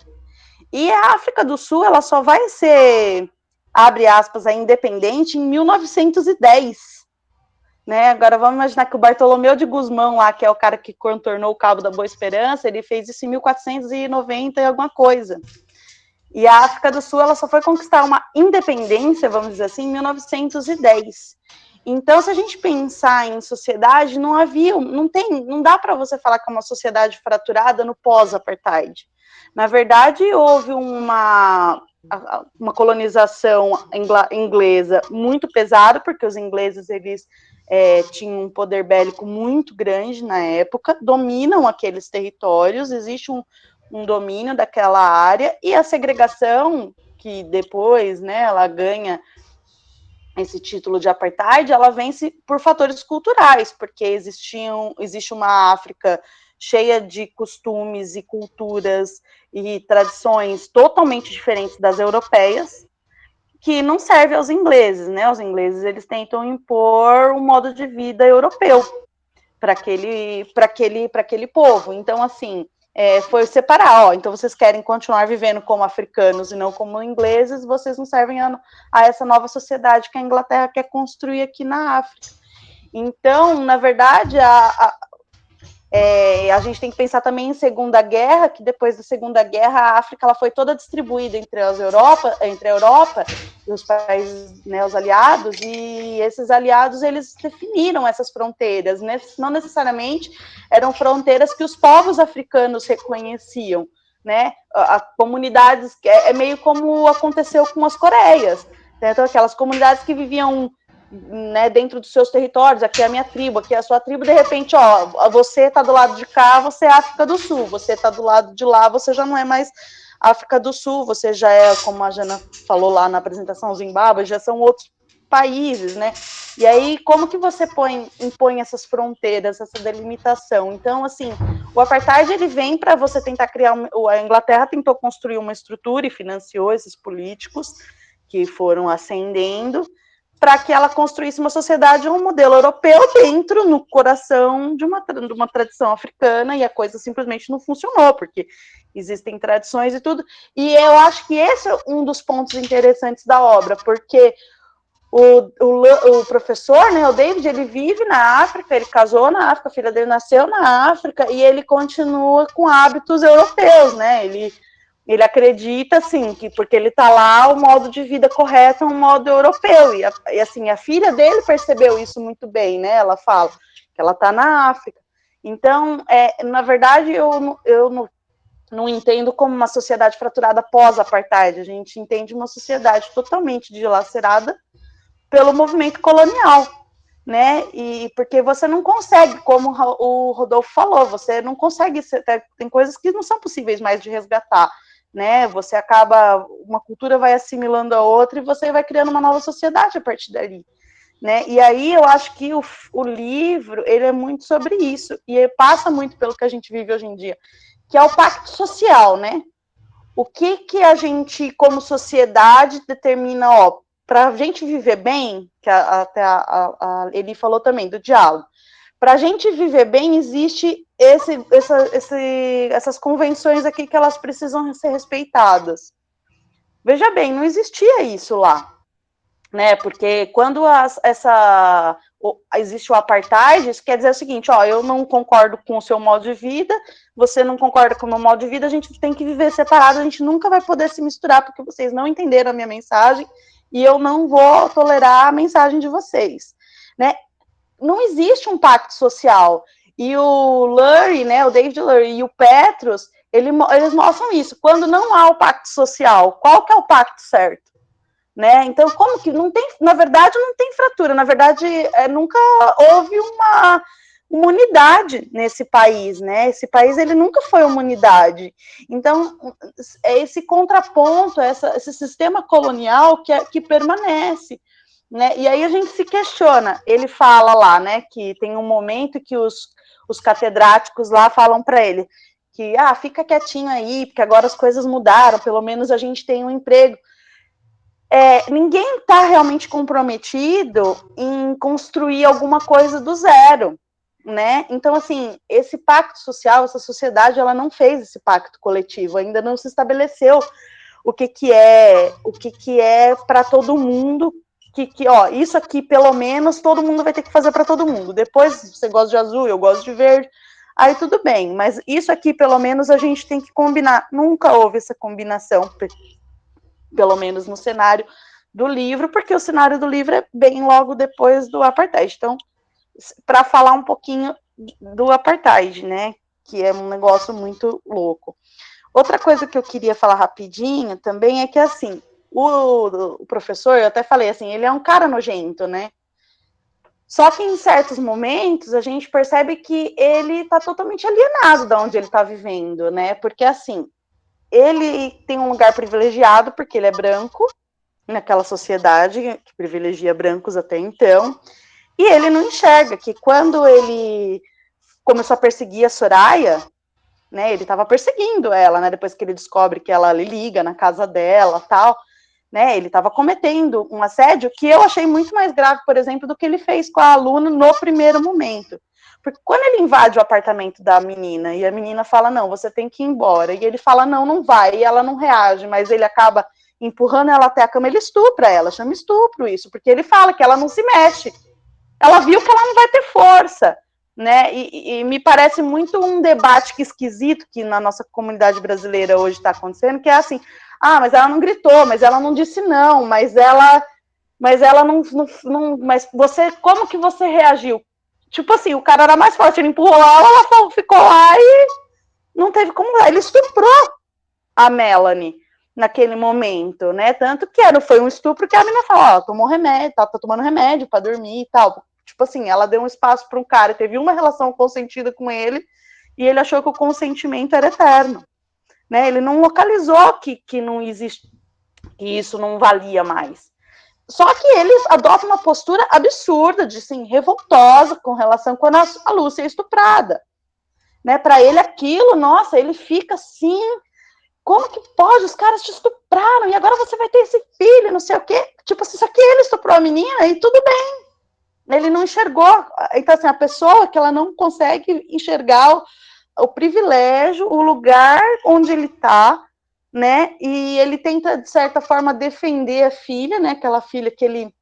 E a África do Sul, ela só vai ser, abre aspas, independente em 1910. Né? Agora vamos imaginar que o Bartolomeu de Gusmão, lá, que é o cara que contornou o Cabo da Boa Esperança, ele fez isso em 1490 e alguma coisa. E a África do Sul, ela só foi conquistar uma independência, vamos dizer assim, em 1910. Então, se a gente pensar em sociedade, não dá para você falar que é uma sociedade fraturada no pós-apartheid. Na verdade, houve uma colonização inglesa muito pesada, porque os ingleses, eles tinham um poder bélico muito grande na época, dominam aqueles territórios, existe um domínio daquela área, e a segregação, que depois, né, ela ganha esse título de apartheid, ela vence por fatores culturais, porque existe uma África cheia de costumes e culturas e tradições totalmente diferentes das europeias, que não serve aos ingleses, né? Os ingleses, eles tentam impor um modo de vida europeu para aquele povo. Então, assim, foi separar, então vocês querem continuar vivendo como africanos e não como ingleses, vocês não servem a essa nova sociedade que a Inglaterra quer construir aqui na África. Então, na verdade, a gente tem que pensar também em Segunda Guerra, que depois da Segunda Guerra a África ela foi toda distribuída entre a Europa e os países, né, os aliados, e esses aliados, eles definiram essas fronteiras, né? Não necessariamente eram fronteiras que os povos africanos reconheciam, né? Comunidades, é meio como aconteceu com as Coreias, né? Então, aquelas comunidades que viviam, né, dentro dos seus territórios, aqui é a minha tribo, aqui é a sua tribo, de repente, você está do lado de cá, você é África do Sul, você está do lado de lá, você já não é mais África do Sul, você já é, como a Jana falou lá na apresentação, Zimbábue, já são outros países, né? E aí, como que você impõe essas fronteiras, essa delimitação? Então, assim, o apartheid, ele vem para você tentar criar, a Inglaterra tentou construir uma estrutura e financiou esses políticos que foram ascendendo, para que ela construísse uma sociedade, um modelo europeu dentro, no coração de uma tradição africana, e a coisa simplesmente não funcionou, porque existem tradições e tudo. E eu acho que esse é um dos pontos interessantes da obra, porque o professor, né, o David, ele vive na África, ele casou na África, a filha dele nasceu na África, e ele continua com hábitos europeus, né, ele acredita, assim, que porque ele está lá, o modo de vida correto é um modo europeu, e assim, a filha dele percebeu isso muito bem, né, ela fala que ela está na África. Então, na verdade, eu não entendo como uma sociedade fraturada pós-apartheid, a gente entende uma sociedade totalmente dilacerada pelo movimento colonial, né, e porque você não consegue, como o Rodolfo falou, você não consegue, tem coisas que não são possíveis mais de resgatar, né, você acaba, uma cultura vai assimilando a outra e você vai criando uma nova sociedade a partir dali, né, e aí eu acho que o livro, ele é muito sobre isso, e ele passa muito pelo que a gente vive hoje em dia, que é o pacto social, né, o que a gente, como sociedade, determina, para a gente viver bem, que até ele falou também do diálogo, para a gente viver bem, existe essas convenções aqui que elas precisam ser respeitadas. Veja bem, não existia isso lá, né? Porque quando existe o apartheid, isso quer dizer o seguinte, eu não concordo com o seu modo de vida, você não concorda com o meu modo de vida, a gente tem que viver separado, a gente nunca vai poder se misturar, porque vocês não entenderam a minha mensagem, e eu não vou tolerar a mensagem de vocês, né? Não existe um pacto social. E o Lurie, né, o David Lurie e o Petrus, eles mostram isso. Quando não há o pacto social, qual que é o pacto certo? Né? Então, como que não tem, na verdade, não tem fratura, na verdade, nunca houve uma unidade nesse país, né? Esse país, ele nunca foi uma unidade. Então, é esse contraponto, esse sistema colonial que permanece, né? E aí a gente se questiona, ele fala lá, né, que tem um momento que os catedráticos lá falam para ele que, fica quietinho aí, porque agora as coisas mudaram, pelo menos a gente tem um emprego. Ninguém está realmente comprometido em construir alguma coisa do zero, né? Então, assim, esse pacto social, essa sociedade, ela não fez esse pacto coletivo, ainda não se estabeleceu o que é para todo mundo, isso aqui, pelo menos, todo mundo vai ter que fazer para todo mundo. Depois, você gosta de azul, eu gosto de verde, aí tudo bem, mas isso aqui, pelo menos, a gente tem que combinar. Nunca houve essa combinação, pelo menos no cenário do livro, porque o cenário do livro é bem logo depois do apartheid. Então, para falar um pouquinho do apartheid, né, que é um negócio muito louco. Outra coisa que eu queria falar rapidinho também é que, assim, o professor, eu até falei assim, ele é um cara nojento, né? Só que em certos momentos a gente percebe que ele está totalmente alienado de onde ele está vivendo, né? Porque, assim, ele tem um lugar privilegiado porque ele é branco, naquela sociedade que privilegia brancos até então, e ele não enxerga que quando ele começou a perseguir a Soraya, né, ele estava perseguindo ela, né, depois que ele descobre que ela lhe liga na casa dela, tal, né, ele estava cometendo um assédio que eu achei muito mais grave, por exemplo, do que ele fez com a aluna no primeiro momento. Porque quando ele invade o apartamento da menina e a menina fala, não, você tem que ir embora, e ele fala, não, não vai, e ela não reage, mas ele acaba empurrando ela até a cama, ele estupra ela, chama estupro isso, porque ele fala que ela não se mexe. Ela viu que ela não vai ter força, né? E me parece muito um debate esquisito que na nossa comunidade brasileira hoje está acontecendo, que é assim, mas ela não gritou, mas ela não disse não, mas ela não, mas você, como que você reagiu? Tipo assim, o cara era mais forte, ele empurrou ela ficou lá e não teve como, ele estuprou a Melanie naquele momento, né? Tanto que foi um estupro que a menina falou, tomou remédio, tá tomando remédio para dormir e tal. Tipo assim, ela deu um espaço para um cara, teve uma relação consentida com ele e ele achou que o consentimento era eterno, né? Ele não localizou que não existe, que isso não valia mais. Só que ele adota uma postura absurda, de assim, revoltosa com relação quando a Lúcia é estuprada, né? Para ele aquilo, nossa, ele fica assim, como que pode? Os caras te estupraram e agora você vai ter esse filho, não sei o quê. Tipo assim, só que ele estuprou a menina e tudo bem. Ele não enxergou. Então, assim, a pessoa que ela não consegue enxergar o privilégio, o lugar onde ele está, né? E ele tenta, de certa forma, defender a filha, né? Aquela filha que ele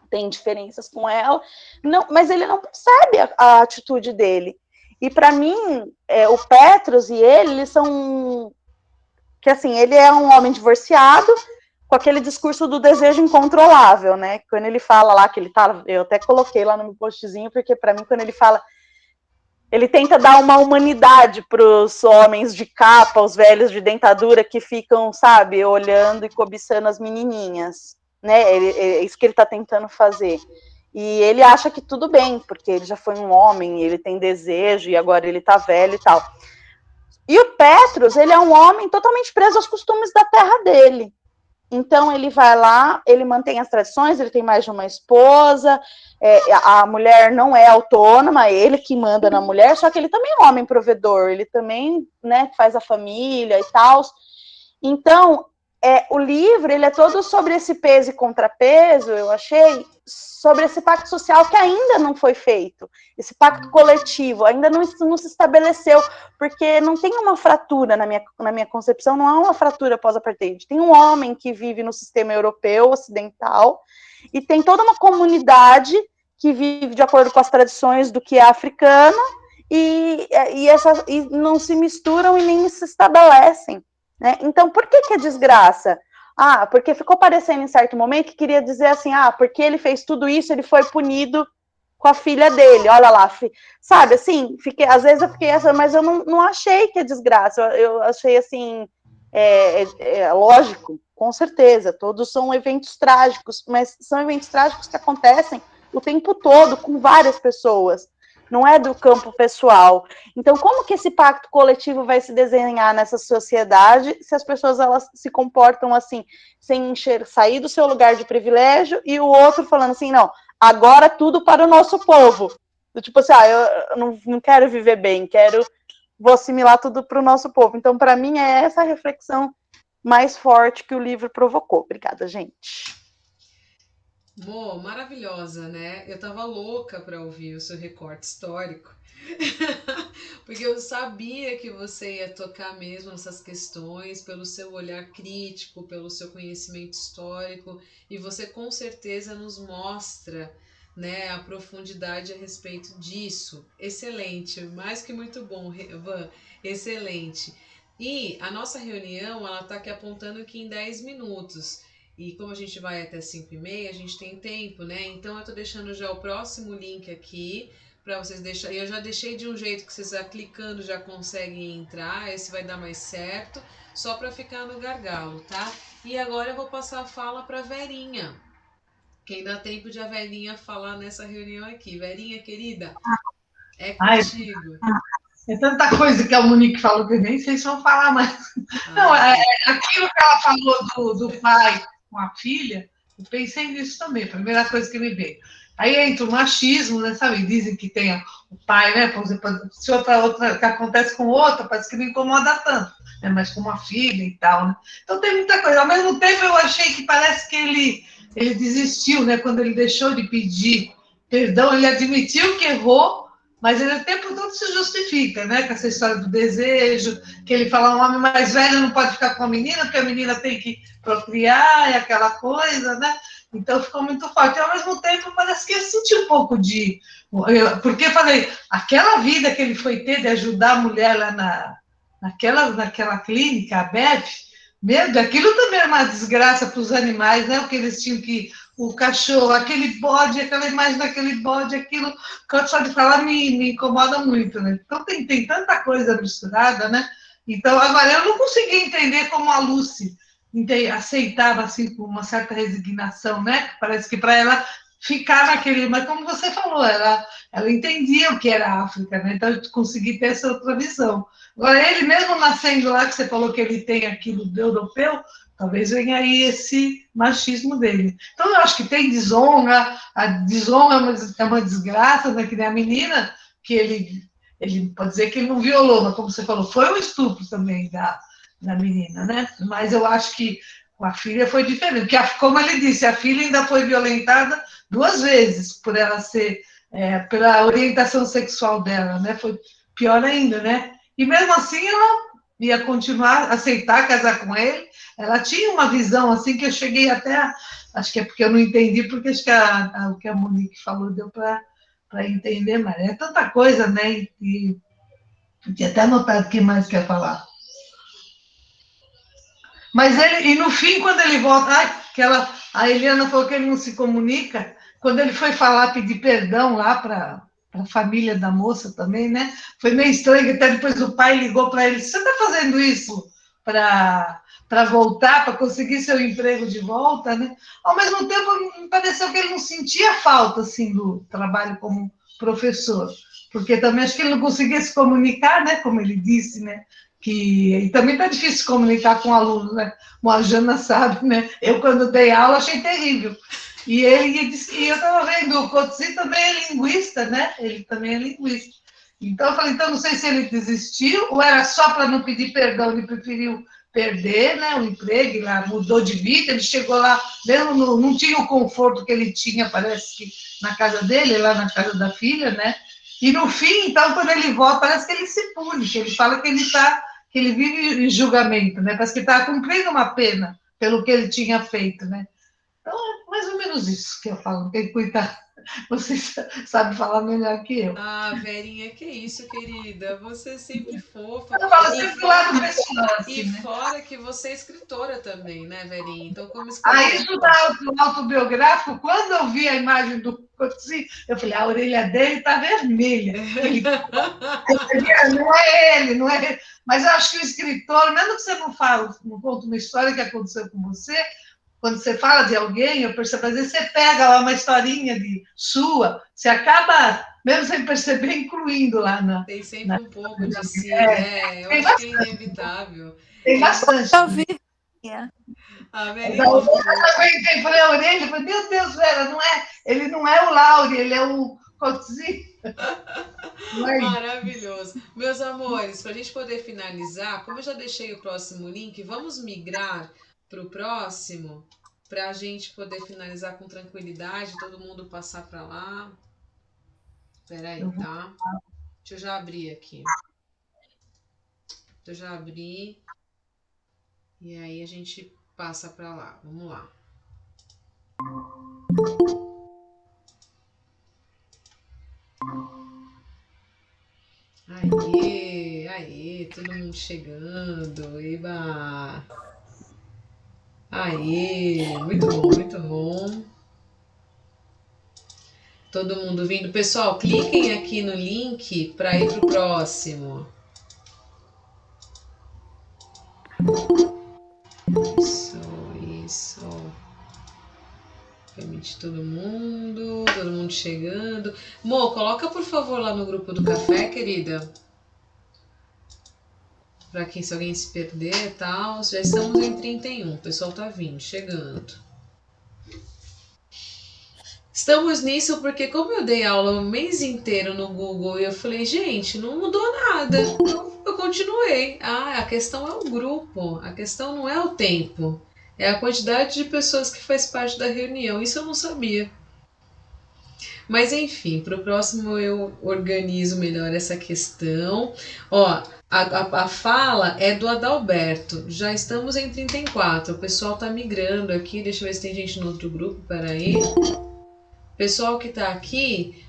tem diferenças com ela. Não, mas ele não percebe a atitude dele. E, para mim, o Petros e ele, eles são... que assim, ele é um homem divorciado com aquele discurso do desejo incontrolável, né? Quando ele fala lá que ele tá, eu até coloquei lá no meu postzinho, porque para mim quando ele fala, ele tenta dar uma humanidade para os homens de capa, os velhos de dentadura que ficam, sabe, olhando e cobiçando as menininhas, né? É isso que ele tá tentando fazer. E ele acha que tudo bem, porque ele já foi um homem, ele tem desejo e agora ele tá velho e tal. E o Petros, ele é um homem totalmente preso aos costumes da terra dele. Então, ele vai lá, ele mantém as tradições, ele tem mais de uma esposa, a mulher não é autônoma, ele que manda na mulher, só que ele também é um homem provedor, ele também, né, faz a família e tal. Então, o livro, ele é todo sobre esse peso e contrapeso, eu achei, sobre esse pacto social que ainda não foi feito, esse pacto coletivo, ainda não se estabeleceu, porque não tem uma fratura na minha concepção, não há uma fratura pós-apartheid. Tem um homem que vive no sistema europeu, ocidental, e tem toda uma comunidade que vive de acordo com as tradições do que é africana, e não se misturam e nem se estabelecem. Né? Então, por que é desgraça? Porque ficou parecendo em certo momento que queria dizer assim, porque ele fez tudo isso, ele foi punido com a filha dele. Olha lá, sabe, assim, às vezes eu fiquei assim, mas eu não achei que é desgraça, eu achei assim, lógico, com certeza, todos são eventos trágicos, mas são eventos trágicos que acontecem o tempo todo com várias pessoas, não é do campo pessoal. Então, como que esse pacto coletivo vai se desenhar nessa sociedade se as pessoas elas se comportam assim, sem sair do seu lugar de privilégio e o outro falando assim, não, agora tudo para o nosso povo. Tipo assim, eu não quero viver bem, vou assimilar tudo para o nosso povo. Então, para mim, é essa a reflexão mais forte que o livro provocou. Obrigada, gente. Mo, maravilhosa, né? Eu tava louca para ouvir o seu recorte histórico, porque eu sabia que você ia tocar mesmo nessas questões, pelo seu olhar crítico, pelo seu conhecimento histórico, e você com certeza nos mostra, né, a profundidade a respeito disso. Excelente, mais que muito bom, Van, excelente. E a nossa reunião, ela tá aqui apontando que em 10 minutos. E como a gente vai até 5h30, a gente tem tempo, né? Então eu tô deixando já o próximo link aqui para vocês deixarem. Eu já deixei de um jeito que vocês clicando já conseguem entrar. Esse vai dar mais certo, só para ficar no gargalo, tá? E agora eu vou passar a fala para Verinha, que ainda dá tempo de a Verinha falar nessa reunião aqui. Verinha, querida, é Ai, contigo. é tanta coisa que a Monique falou que eu nem sei se vão falar mais. Não, aquilo que ela falou do pai com a filha, eu pensei nisso também, a primeira coisa que me veio. Aí entra o machismo, né, sabe? Dizem que tem o pai, né? Por exemplo, se outra que acontece com outra, parece que não incomoda tanto, né? Mas com uma filha e tal, né? Então tem muita coisa. Ao mesmo tempo, eu achei que parece que ele desistiu, né? Quando ele deixou de pedir perdão, ele admitiu que errou, mas ele o tempo todo se justifica, né? Com essa história do desejo, que ele fala um homem mais velho não pode ficar com a menina, porque a menina tem que procriar, e aquela coisa, né? Então ficou muito forte. E ao mesmo tempo parece que eu senti um pouco de. Porque eu falei, aquela vida que ele foi ter de ajudar a mulher lá naquela clínica, a Beth, meu Deus, aquilo também era uma desgraça para os animais, né? Porque eles tinham que. O cachorro, aquele bode, aquela imagem daquele bode, aquilo, só de falar me incomoda muito, né? Então tem tanta coisa misturada, né? Então, agora, eu não consegui entender como a Lucy aceitava, assim, com uma certa resignação, né? Parece que para ela ficar naquele... Mas, como você falou, ela entendia o que era a África, né? Então, eu consegui ter essa outra visão. Agora, ele mesmo nascendo lá, que você falou que ele tem aquilo do europeu, talvez venha aí esse machismo dele. Então, eu acho que tem desonra, a desonra é uma desgraça, né? Que nem a menina, que ele pode dizer que ele não violou, mas como você falou, foi um estupro também da menina, né? Mas eu acho que com a filha foi diferente, porque, como ele disse, a filha ainda foi violentada 2 vezes por ela ser, pela orientação sexual dela, né? Foi pior ainda, né? E mesmo assim ela ia continuar, aceitar casar com ele. Ela tinha uma visão assim que eu cheguei até, acho que é porque eu não entendi, porque acho que o que a Monique falou deu para entender mais. É tanta coisa, né? E tinha até anotado o que mais quer falar. Mas e no fim, quando ele volta, a Eliana falou que ele não se comunica, quando ele foi falar, pedir perdão lá para a família da moça também, né? Foi meio estranho, até depois o pai ligou para ele, você está fazendo isso para voltar, para conseguir seu emprego de volta, né? Ao mesmo tempo, me pareceu que ele não sentia falta, assim, do trabalho como professor, porque também acho que ele não conseguia se comunicar, né? Como ele disse, né? E também está difícil comunicar com aluno, né? Como a Jana sabe, né? Eu, quando dei aula, achei terrível. E ele disse que eu estava vendo, o Coetzee também é linguista, né? Ele também é linguista. Então, eu falei, então, não sei se ele desistiu ou era só para não pedir perdão, ele preferiu perder, né, o emprego, lá mudou de vida, ele chegou lá, mesmo não tinha o conforto que ele tinha, parece que na casa dele, lá na casa da filha, né? E no fim, então, quando ele volta, parece que ele se pune, que ele fala que ele vive em julgamento, né? Parece que está cumprindo uma pena pelo que ele tinha feito, né? Então, é mais ou menos isso que eu falo, tem que cuidar. Você sabe falar melhor que eu. Ah, Verinha, que isso, querida? Você é sempre fofa. Eu falo E sempre do lado fora, pessoal, e assim, né? fora que você é escritora também, né, Verinha? Então, como Aí, escritora. isso do autobiográfico, quando eu vi a imagem do Coetzee, eu falei, a orelha dele está vermelha. Não é ele, não é ele. Mas eu acho que o escritor, mesmo que você não fale, não conta uma história que aconteceu com você, quando você fala de alguém, eu percebo, às vezes você pega lá uma historinha sua, você acaba, mesmo sem perceber, incluindo lá Tem sempre na um pouco de si, é, eu tem acho que é bastante, inevitável. tem bastante. Eu vi. A Da Verinha é uma orelha, fofa. eu falei, a orelha, eu falei, meu Deus, Vera, não é, ele não é o Lauri, ele é o Coetzee. Não é isso. Maravilhoso. Meus amores, para a gente poder finalizar, como eu já deixei o próximo link, vamos migrar para o próximo, para a gente poder finalizar com tranquilidade, todo mundo passar para lá. Espera aí, tá? Deixa eu já abrir aqui. Eu já abri e aí a gente passa para lá. Vamos lá. Aê, aê, todo mundo chegando. Eba! Aê, muito bom, muito bom. Todo mundo vindo. Pessoal, cliquem aqui no link para ir para o próximo. Isso, isso. Permite todo mundo chegando. Mo, coloca por favor lá no grupo do café, querida. Para quem, se alguém se perder e tal. Já estamos em 31. O pessoal tá vindo, chegando. Estamos nisso porque, como eu dei aula o mês inteiro no Google e eu falei, gente, não mudou nada. Então eu continuei. Ah, a questão é o grupo, a questão não é o tempo, é a quantidade de pessoas que faz parte da reunião. Isso eu não sabia. Mas enfim, para o próximo eu organizo melhor essa questão. Ó, a fala é do Adalberto. Já estamos em 34. O pessoal tá migrando aqui. Deixa eu ver se tem gente no outro grupo. Peraí. Pessoal que está aqui,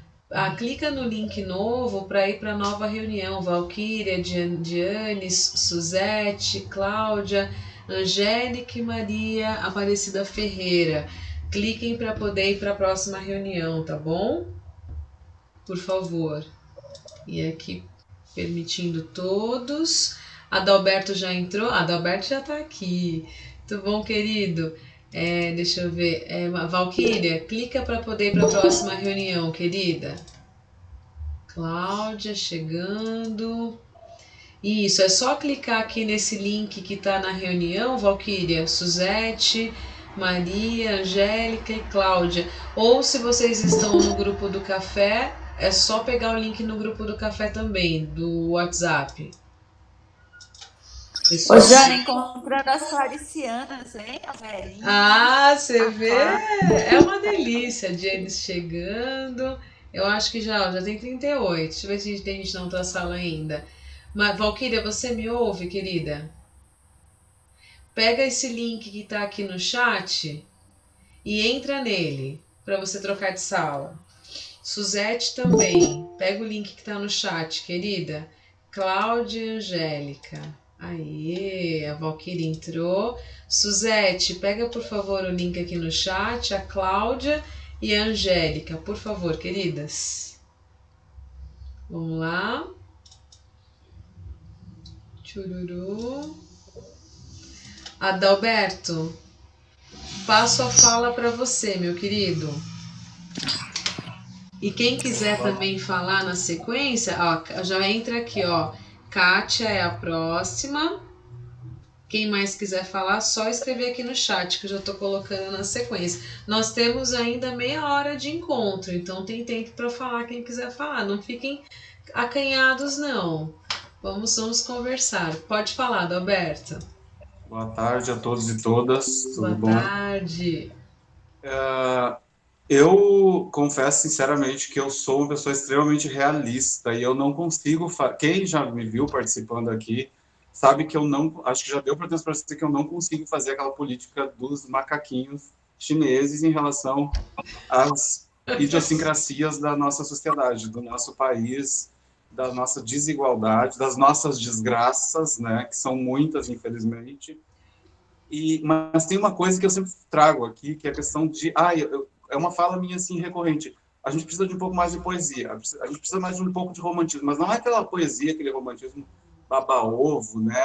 clica no link novo para ir para a nova reunião. Valquíria, Dianes, Suzete, Cláudia, Angélica e Maria Aparecida Ferreira. Cliquem para poder ir para a próxima reunião, tá bom? Por favor. E aqui, permitindo todos. Adalberto já entrou? Adalberto já está aqui. Muito bom, querido. Deixa eu ver. Valquíria, clica para poder ir para a próxima reunião, querida. Cláudia chegando. Isso, é só clicar aqui nesse link que está na reunião, Valquíria, Suzete, Maria, Angélica e Cláudia. Ou se vocês estão no grupo do café, é só pegar o link no grupo do café também, do WhatsApp. Ô, Jana, encontrando as claricianas, hein, a velhinha? Ah, você vê? É uma delícia. James chegando. Eu acho que já tem 38. Deixa eu ver se tem gente na outra sala ainda. Mas, Valquíria, você me ouve, querida? Pega esse link que tá aqui no chat e entra nele para você trocar de sala. Suzete também. Pega o link que tá no chat, querida. Cláudia e Angélica. Aê, a Valquíria entrou. Suzete, pega por favor o link aqui no chat. A Cláudia e a Angélica, por favor, queridas. Vamos lá. Chururu. Adalberto, passo a fala para você, meu querido. E quem quiser também falar na sequência, ó, já entra aqui, ó. Kátia é a próxima. Quem mais quiser falar, só escrever aqui no chat, que eu já estou colocando na sequência. Nós temos ainda meia hora de encontro, então tem tempo para falar quem quiser falar. Não fiquem acanhados, não. Vamos conversar. Pode falar, Adalberto. Boa tarde a todos e todas. Tudo bom? Boa tarde. Eu confesso sinceramente que eu sou uma pessoa extremamente realista e eu não consigo... Quem já me viu participando aqui sabe que eu não... Acho que já deu para transparecer que eu não consigo fazer aquela política dos macaquinhos chineses em relação às idiosincrasias da nossa sociedade, do nosso país, da nossa desigualdade, das nossas desgraças, né, que são muitas, infelizmente. Mas tem uma coisa que eu sempre trago aqui, que é a questão de... é uma fala minha, assim, recorrente. A gente precisa de um pouco mais de poesia, a gente precisa mais de um pouco de romantismo, mas não é aquela poesia, aquele romantismo baba-ovo, né?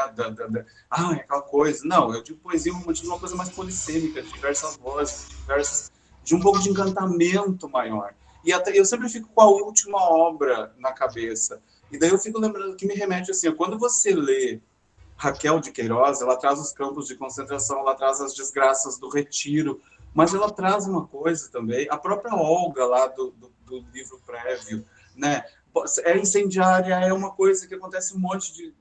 Aquela coisa. Não, eu digo poesia e romantismo é uma coisa mais polissêmica, de diversas vozes, de um pouco de encantamento maior. E até eu sempre fico com a última obra na cabeça. E daí eu fico lembrando que me remete assim, quando você lê Raquel de Queiroz, ela traz os campos de concentração, ela traz as desgraças do retiro, mas ela traz uma coisa também, a própria Olga lá do livro prévio, né? É incendiária, é uma coisa que acontece um monte de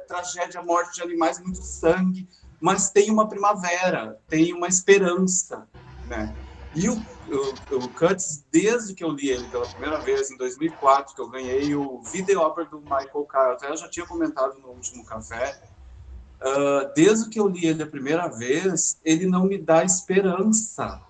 tragédia, morte de animais, muito sangue, mas tem uma primavera, tem uma esperança, né? E o Curtis, desde que eu li ele pela primeira vez, em 2004, que eu ganhei o Videoper do Michael Kyle, até eu já tinha comentado no último café, desde que eu li ele a primeira vez, ele não me dá esperança.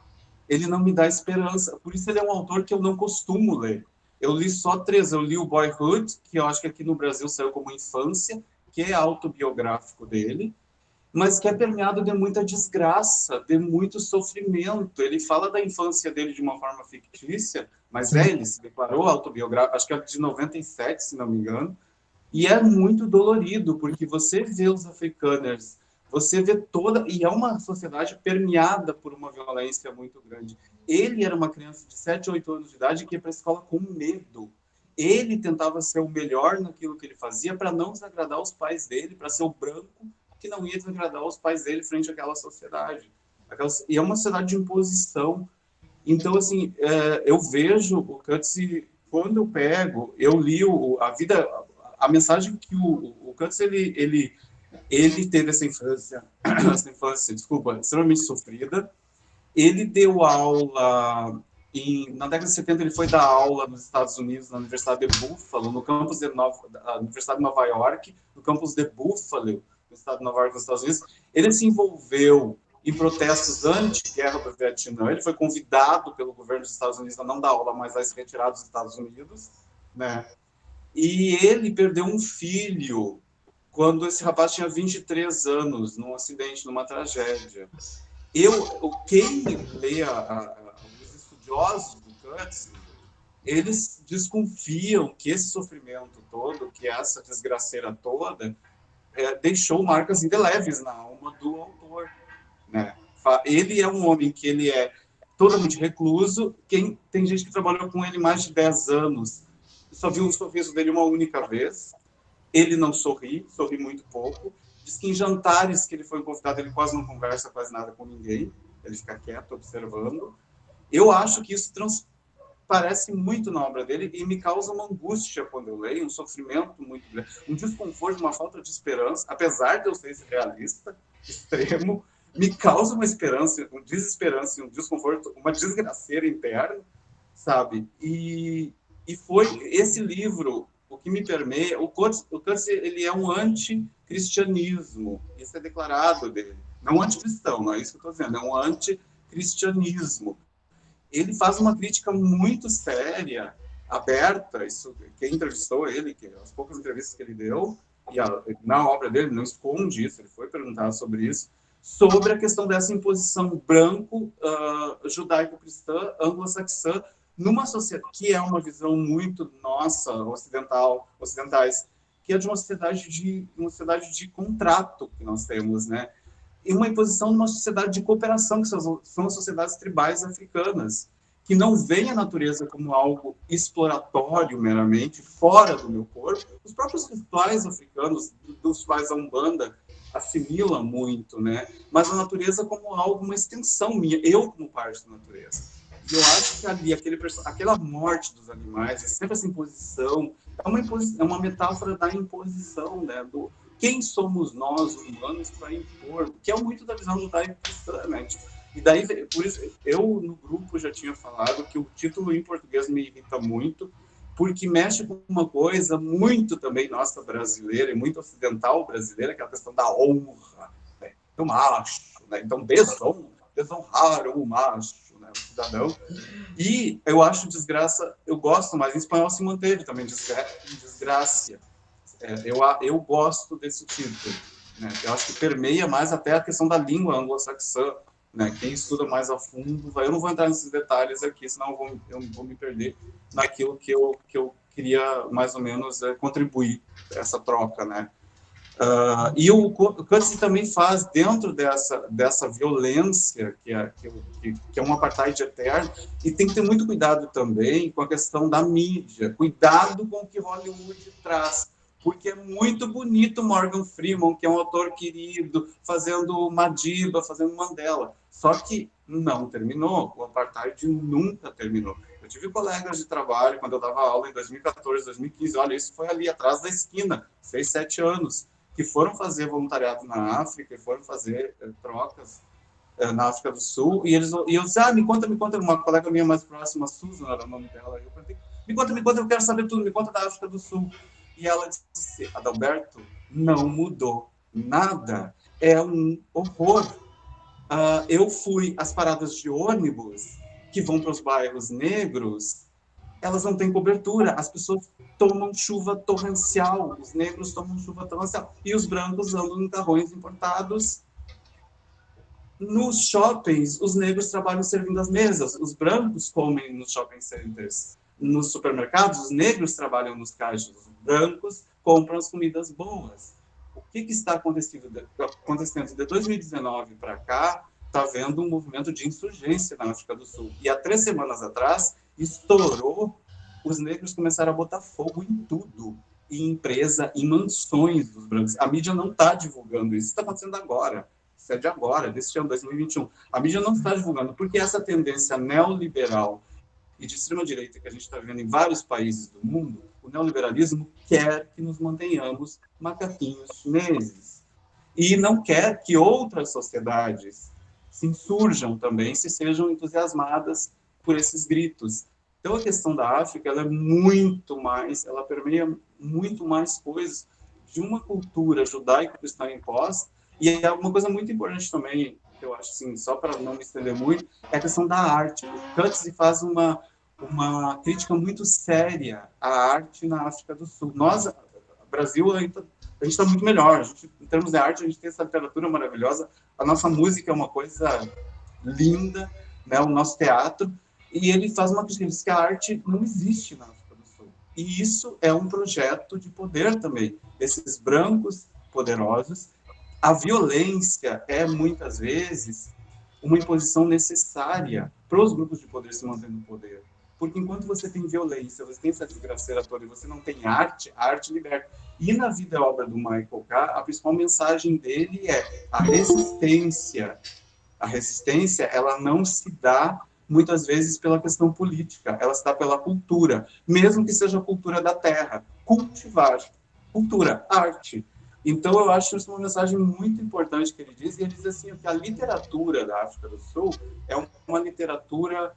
Ele não me dá esperança. Por isso ele é um autor que eu não costumo ler. Eu li só 3. Eu li o Boyhood, que eu acho que aqui no Brasil saiu como Infância, que é autobiográfico dele, mas que é permeado de muita desgraça, de muito sofrimento. Ele fala da infância dele de uma forma fictícia, mas ele se declarou autobiográfico, acho que é de 97, se não me engano, e é muito dolorido, porque você vê os afrikaners, você vê e é uma sociedade permeada por uma violência muito grande. Ele era uma criança de 7, 8 anos de idade que ia para a escola com medo. Ele tentava ser o melhor naquilo que ele fazia para não desagradar os pais dele, para ser o branco que não ia desagradar os pais dele frente àquela sociedade. E é uma sociedade de imposição. Então, assim, eu vejo o Coetzee, quando eu pego, eu li a mensagem que o Coetzee, ele teve essa infância, desculpa, extremamente sofrida. Ele deu aula na década de 70, ele foi dar aula nos Estados Unidos, na Universidade de Buffalo, no campus da Universidade de Nova York, no campus de Buffalo, no estado de Nova York, nos Estados Unidos. Ele se envolveu em protestos anti-guerra do Vietnã. Ele foi convidado pelo governo dos Estados Unidos a não dar aula, mas a se retirar dos Estados Unidos, né? E ele perdeu um filho quando esse rapaz tinha 23 anos, num acidente, numa tragédia. Quem lê os estudiosos do Coetzee, eles desconfiam que esse sofrimento todo, que essa desgraceira toda, deixou marcas indeléveis na alma do autor, né? Ele é um homem que ele é totalmente recluso. Tem gente que trabalhou com ele mais de 10 anos, só viu o sorriso dele uma única vez. Ele não sorri muito pouco. Diz que em jantares que ele foi convidado, ele quase não conversa quase nada com ninguém. Ele fica quieto, observando. Eu acho que isso transparece muito na obra dele e me causa uma angústia quando eu leio, um sofrimento muito grande, um desconforto, uma falta de esperança, apesar de eu ser realista, extremo, me causa uma esperança, uma desesperança, um desconforto, uma desgraceira interna, sabe? E foi esse livro o que me permeia. O Coetzee, ele é um anticristianismo, isso é declarado dele. Não anticristão, não é isso que eu estou dizendo, é um anticristianismo. Ele faz uma crítica muito séria, aberta, quem entrevistou ele, as poucas entrevistas que ele deu, e na obra dele não esconde isso, ele foi perguntado sobre isso, sobre a questão dessa imposição branco, judaico-cristã, anglo-saxã, numa sociedade que é uma visão muito nossa, ocidentais, que é de uma sociedade de contrato que nós temos, né? E uma imposição numa sociedade de cooperação, que são as sociedades tribais africanas, que não veem a natureza como algo exploratório meramente, fora do meu corpo. Os próprios rituais africanos, dos quais a Umbanda assimila muito, né? Mas a natureza como algo, uma extensão minha, eu como parte da natureza. E eu acho que ali, aquela morte dos animais, sempre essa imposição, é uma metáfora da imposição, né? Quem somos nós, humanos, para impor, que é muito da visão judaico-cristã, né? E daí, por isso, eu no grupo já tinha falado que o título em português me irrita muito, porque mexe com uma coisa muito também nossa brasileira, e muito ocidental brasileira, que é a questão da honra, né? Do macho, né? Então, desonrar o macho, né, o cidadão. E eu acho desgraça, eu gosto, mas em espanhol se manteve também, desgraça. Eu gosto desse título, né? Eu acho que permeia mais até a questão da língua anglo-saxã, né? Quem estuda mais a fundo, eu não vou entrar nesses detalhes aqui, senão eu vou me perder naquilo que eu queria mais ou menos contribuir essa troca, né? E o Coetzee também faz, dentro dessa violência, que é um apartheid eterno, e tem que ter muito cuidado também com a questão da mídia, cuidado com o que Hollywood traz, porque é muito bonito Morgan Freeman, que é um autor querido, fazendo Madiba, fazendo Mandela, só que não terminou, o apartheid nunca terminou. Eu tive colegas de trabalho, quando eu dava aula em 2014, 2015, olha, isso foi ali atrás da esquina, 6, 7 anos, que foram fazer voluntariado na África, e foram fazer trocas na África do Sul, e eu disse, me conta, uma colega minha mais próxima, Susan, era o nome dela, eu perguntei, me conta, eu quero saber tudo, me conta da África do Sul. E ela disse, Adalberto, não mudou nada, é um horror. Eu fui às paradas de ônibus que vão para os bairros negros, elas não têm cobertura, as pessoas tomam chuva torrencial, os negros tomam chuva torrencial, e os brancos andam em carrões importados. Nos shoppings, os negros trabalham servindo as mesas, os brancos comem nos shopping centers. Nos supermercados, os negros trabalham nos caixas, os brancos compram as comidas boas. O que está acontecendo de 2019 para cá? Está havendo um movimento de insurgência na África do Sul. E há 3 semanas atrás, estourou, os negros começaram a botar fogo em tudo, em empresa, em mansões dos brancos. A mídia não está divulgando isso, está acontecendo agora. Isso é de agora, desse ano, 2021. A mídia não está divulgando, porque essa tendência neoliberal e de extrema-direita que a gente está vendo em vários países do mundo, o neoliberalismo quer que nos mantenhamos macaquinhos chineses. E não quer que outras sociedades se insurjam também, se sejam entusiasmadas por esses gritos. Então, a questão da África, ela é muito mais, ela permeia muito mais coisas de uma cultura judaico-cristã imposta. E é uma coisa muito importante também, que eu acho, assim, só para não me estender muito, é a questão da arte. O Coetzee faz uma crítica muito séria à arte na África do Sul. Nós, Brasil, a gente está muito melhor. Em termos de arte, a gente tem essa literatura maravilhosa, a nossa música é uma coisa linda, né, o nosso teatro, e ele faz uma crítica, ele diz que a arte não existe na África do Sul. E isso é um projeto de poder também. Esses brancos poderosos, a violência é, muitas vezes, uma imposição necessária para os grupos de poder se manterem no poder. Porque enquanto você tem violência, você tem essa desgraceira toda e você não tem arte, a arte liberta. E na vida e obra do Michael K., a principal mensagem dele é a resistência. A resistência, ela não se dá, muitas vezes, pela questão política, ela se dá pela cultura, mesmo que seja a cultura da terra. Cultivar. Cultura, arte. Então, eu acho isso uma mensagem muito importante que ele diz, e ele diz assim, que a literatura da África do Sul é uma literatura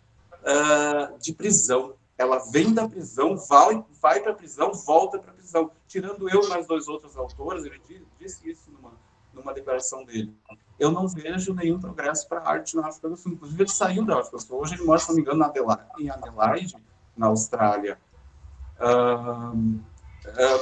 de prisão. Ela vem da prisão, vai para a prisão, volta para a prisão. Tirando eu e mais 2 outros autores, ele disse isso numa declaração dele. Eu não vejo nenhum progresso para a arte na África do Sul. Inclusive, ele saiu da África do Sul. Hoje ele mora, se não me engano, em Adelaide, na Austrália.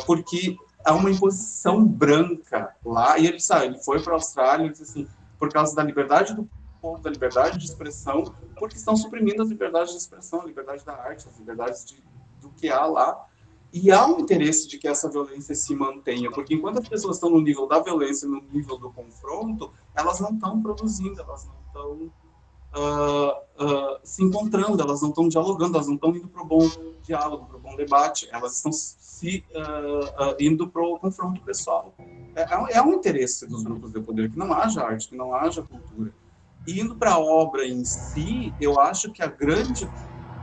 Porque há uma imposição branca lá, e ele foi para a Austrália, ele disse assim, por causa da liberdade do povo, da liberdade de expressão, porque estão suprimindo as liberdades de expressão, a liberdade da arte, as liberdades do que há lá, e há um interesse de que essa violência se mantenha, porque enquanto as pessoas estão no nível da violência, no nível do confronto, elas não estão produzindo, elas não estão se encontrando, elas não estão dialogando, elas não estão indo para o bom diálogo, para o bom debate, elas estão indo para o confronto pessoal. É um interesse dos grupos de poder que não haja arte, que não haja cultura. E indo para a obra em si, eu acho que a grande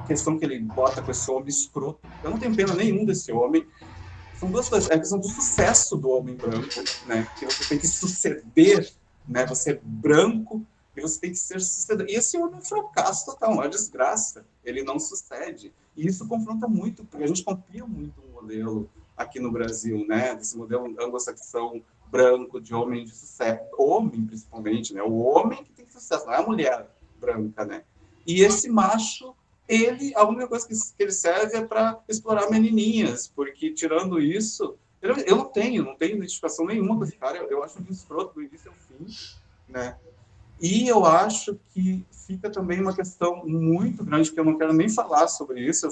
questão que ele bota com esse homem escroto, eu não tenho pena nenhum desse homem, são 2 coisas. É a questão do sucesso do homem branco, né? Que você tem que suceder, né? Você é branco e você tem que ser sucedido. E esse homem é um fracasso total, uma desgraça. Ele não sucede. E isso confronta muito, porque a gente copia muito um modelo aqui no Brasil, né? Desse modelo anglo-saxão branco, de homem de sucesso. Homem, principalmente, né? O homem que tem sucesso, não é a mulher branca, né? E esse macho, a única coisa que ele serve é para explorar menininhas, porque tirando isso, eu não tenho identificação nenhuma com esse cara, eu acho um escroto do início ao fim, né? E eu acho que fica também uma questão muito grande, que eu não quero nem falar sobre isso,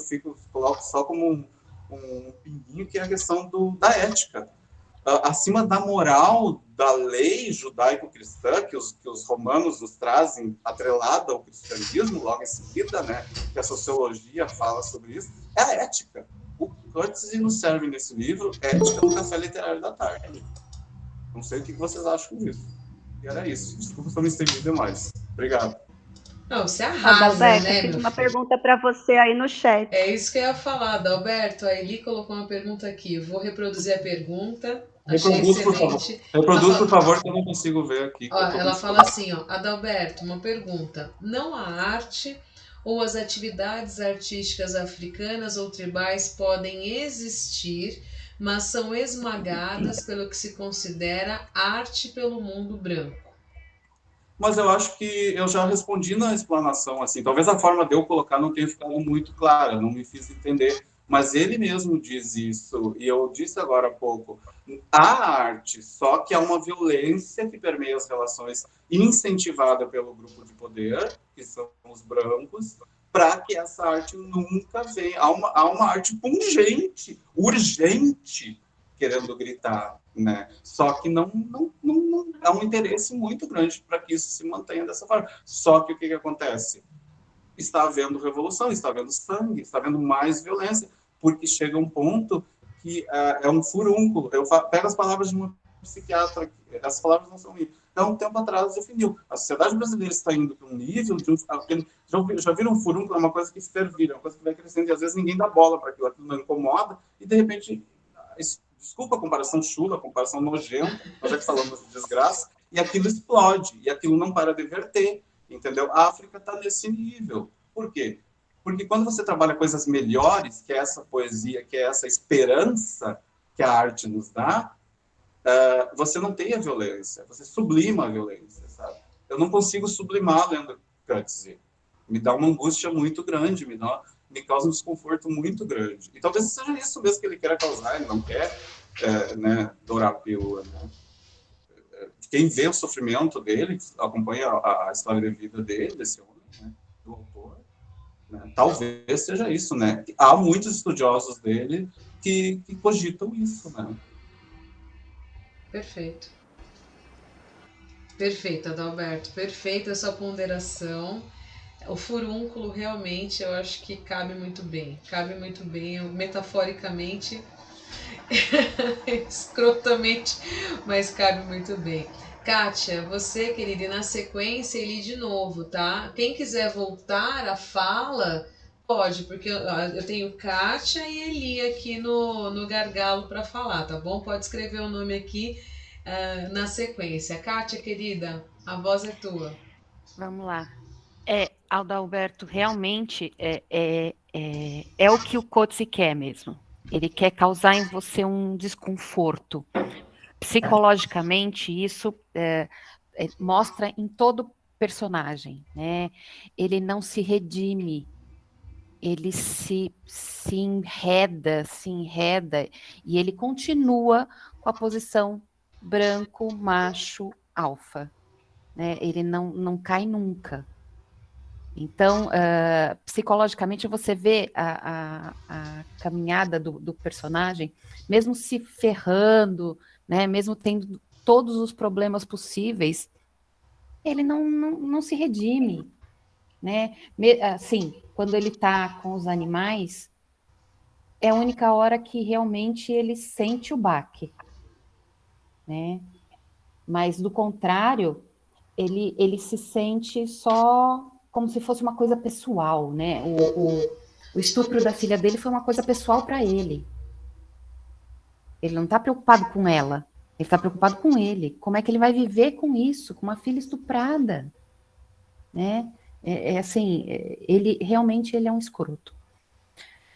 coloco só como um pinguinho, que é a questão da ética. Acima da moral da lei judaico-cristã, que os romanos nos trazem atrelada ao cristianismo, logo em seguida, né, que a sociologia fala sobre isso, é a ética. O Coetzee nos serve nesse livro, Ética no Café Literário da Tarde. Não sei o que vocês acham disso. E era isso. Desculpa se eu me estendi demais. Obrigado. Não, você arrasa, Adalberto, né, eu fiz meu uma filho? pergunta para você aí no chat. É isso que eu ia falar, Adalberto. A Eli colocou uma pergunta aqui. Vou reproduzir a pergunta. Achei excelente. Reproduz, por favor, que eu não consigo ver aqui. Ó, ela fala assim, ó, Adalberto, uma pergunta. Não há arte ou as atividades artísticas africanas ou tribais podem existir, mas são esmagadas pelo que se considera arte pelo mundo branco? Mas eu acho que eu já respondi na explanação, assim, talvez a forma de eu colocar não tenha ficado muito clara, não me fiz entender, mas ele mesmo diz isso, e eu disse agora há pouco, há arte, só que há uma violência que permeia as relações, incentivada pelo grupo de poder, que são os brancos, para que essa arte nunca venha, há uma arte pungente, urgente, querendo gritar, né? Só que não há um interesse muito grande para que isso se mantenha dessa forma. Só que o que acontece? Está havendo revolução, está havendo sangue, está havendo mais violência, porque chega um ponto que é um furúnculo. Eu pego as palavras de uma psiquiatra, essas palavras não são minhas. Há um tempo atrás definiu. A sociedade brasileira está indo para um nível de já viram um furúnculo, é uma coisa que fervilha, é uma coisa que vai crescendo, e às vezes ninguém dá bola para aquilo não incomoda, e de repente desculpa a comparação chula, a comparação nojenta, nós já que falamos de desgraça, e aquilo explode, e aquilo não para de verter, entendeu? A África está nesse nível. Por quê? Porque quando você trabalha coisas melhores, que é essa poesia, que é essa esperança que a arte nos dá, você não tem a violência, você sublima a violência, sabe? Eu não consigo sublimar lendo Coetzee. Me dá uma angústia muito grande, me causa um desconforto muito grande. E talvez seja isso mesmo que ele quer causar, ele não quer né, dourar a pílula. Né? Quem vê o sofrimento dele, acompanha a história de vida dele, desse homem, né, do autor, né, talvez seja isso. Né? Há muitos estudiosos dele que cogitam isso. Né? Perfeito. Perfeito, Adalberto. Perfeita essa ponderação. O furúnculo realmente eu acho que cabe muito bem, metaforicamente, escrotamente, mas cabe muito bem. Kátia, você, querida, e na sequência ele de novo, tá? Quem quiser voltar à fala, pode, porque eu tenho Kátia e Eli aqui no gargalo para falar, tá bom? Pode escrever o nome aqui na sequência. Kátia, querida, a voz é tua. Vamos lá. Adalberto, realmente é o que o Coetzee quer mesmo. Ele quer causar em você um desconforto. Psicologicamente, isso mostra em todo personagem, né? Ele não se redime, ele se enreda, e ele continua com a posição branco, macho, alfa. Né? Ele não cai nunca. Então, psicologicamente, você vê a caminhada do personagem, mesmo se ferrando, né, mesmo tendo todos os problemas possíveis, ele não se redime. Né? Assim, quando ele está com os animais, é a única hora que realmente ele sente o baque. Né? Mas, do contrário, ele se sente só como se fosse uma coisa pessoal, né? O estupro da filha dele foi uma coisa pessoal para ele. Ele não está preocupado com ela, ele está preocupado com ele. Como é que ele vai viver com isso, com uma filha estuprada? Né? Assim, ele realmente é um escroto.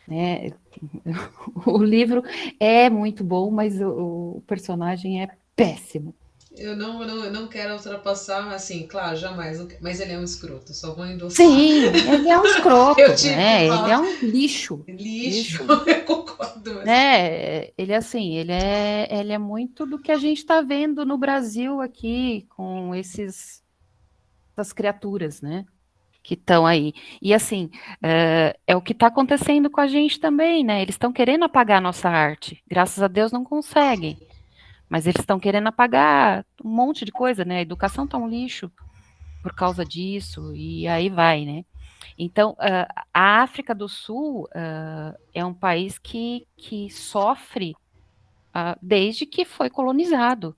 Né? O livro é muito bom, mas o personagem é péssimo. eu não quero ultrapassar, assim, claro, jamais, mas ele é um escroto, só vou endossar. Sim, ele é um escroto, Eu tive que né? Ele falar. é um lixo. Lixo, eu concordo. Mas... Né? Ele assim, ele é muito do que a gente está vendo no Brasil aqui com essas criaturas, né? Que estão aí. E assim, é o que está acontecendo com a gente também, né? Eles estão querendo apagar a nossa arte. Graças a Deus não conseguem. Mas eles estão querendo apagar um monte de coisa, né? A educação está um lixo por causa disso, e aí vai, né? Então, a África do Sul é um país que sofre desde que foi colonizado.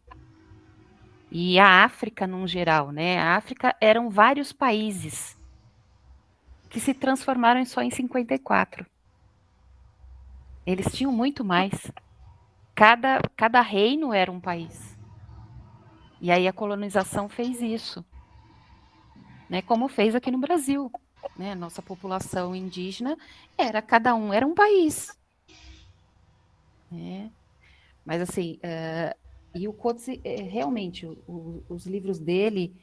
E a África, num geral, né? A África eram vários países que se transformaram só em 54. Eles tinham muito mais. Cada reino era um país. E aí a colonização fez isso, né? Como fez aqui no Brasil, né? Nossa população indígena cada um era um país, né? Mas assim, e o Coetzee, realmente, os livros dele,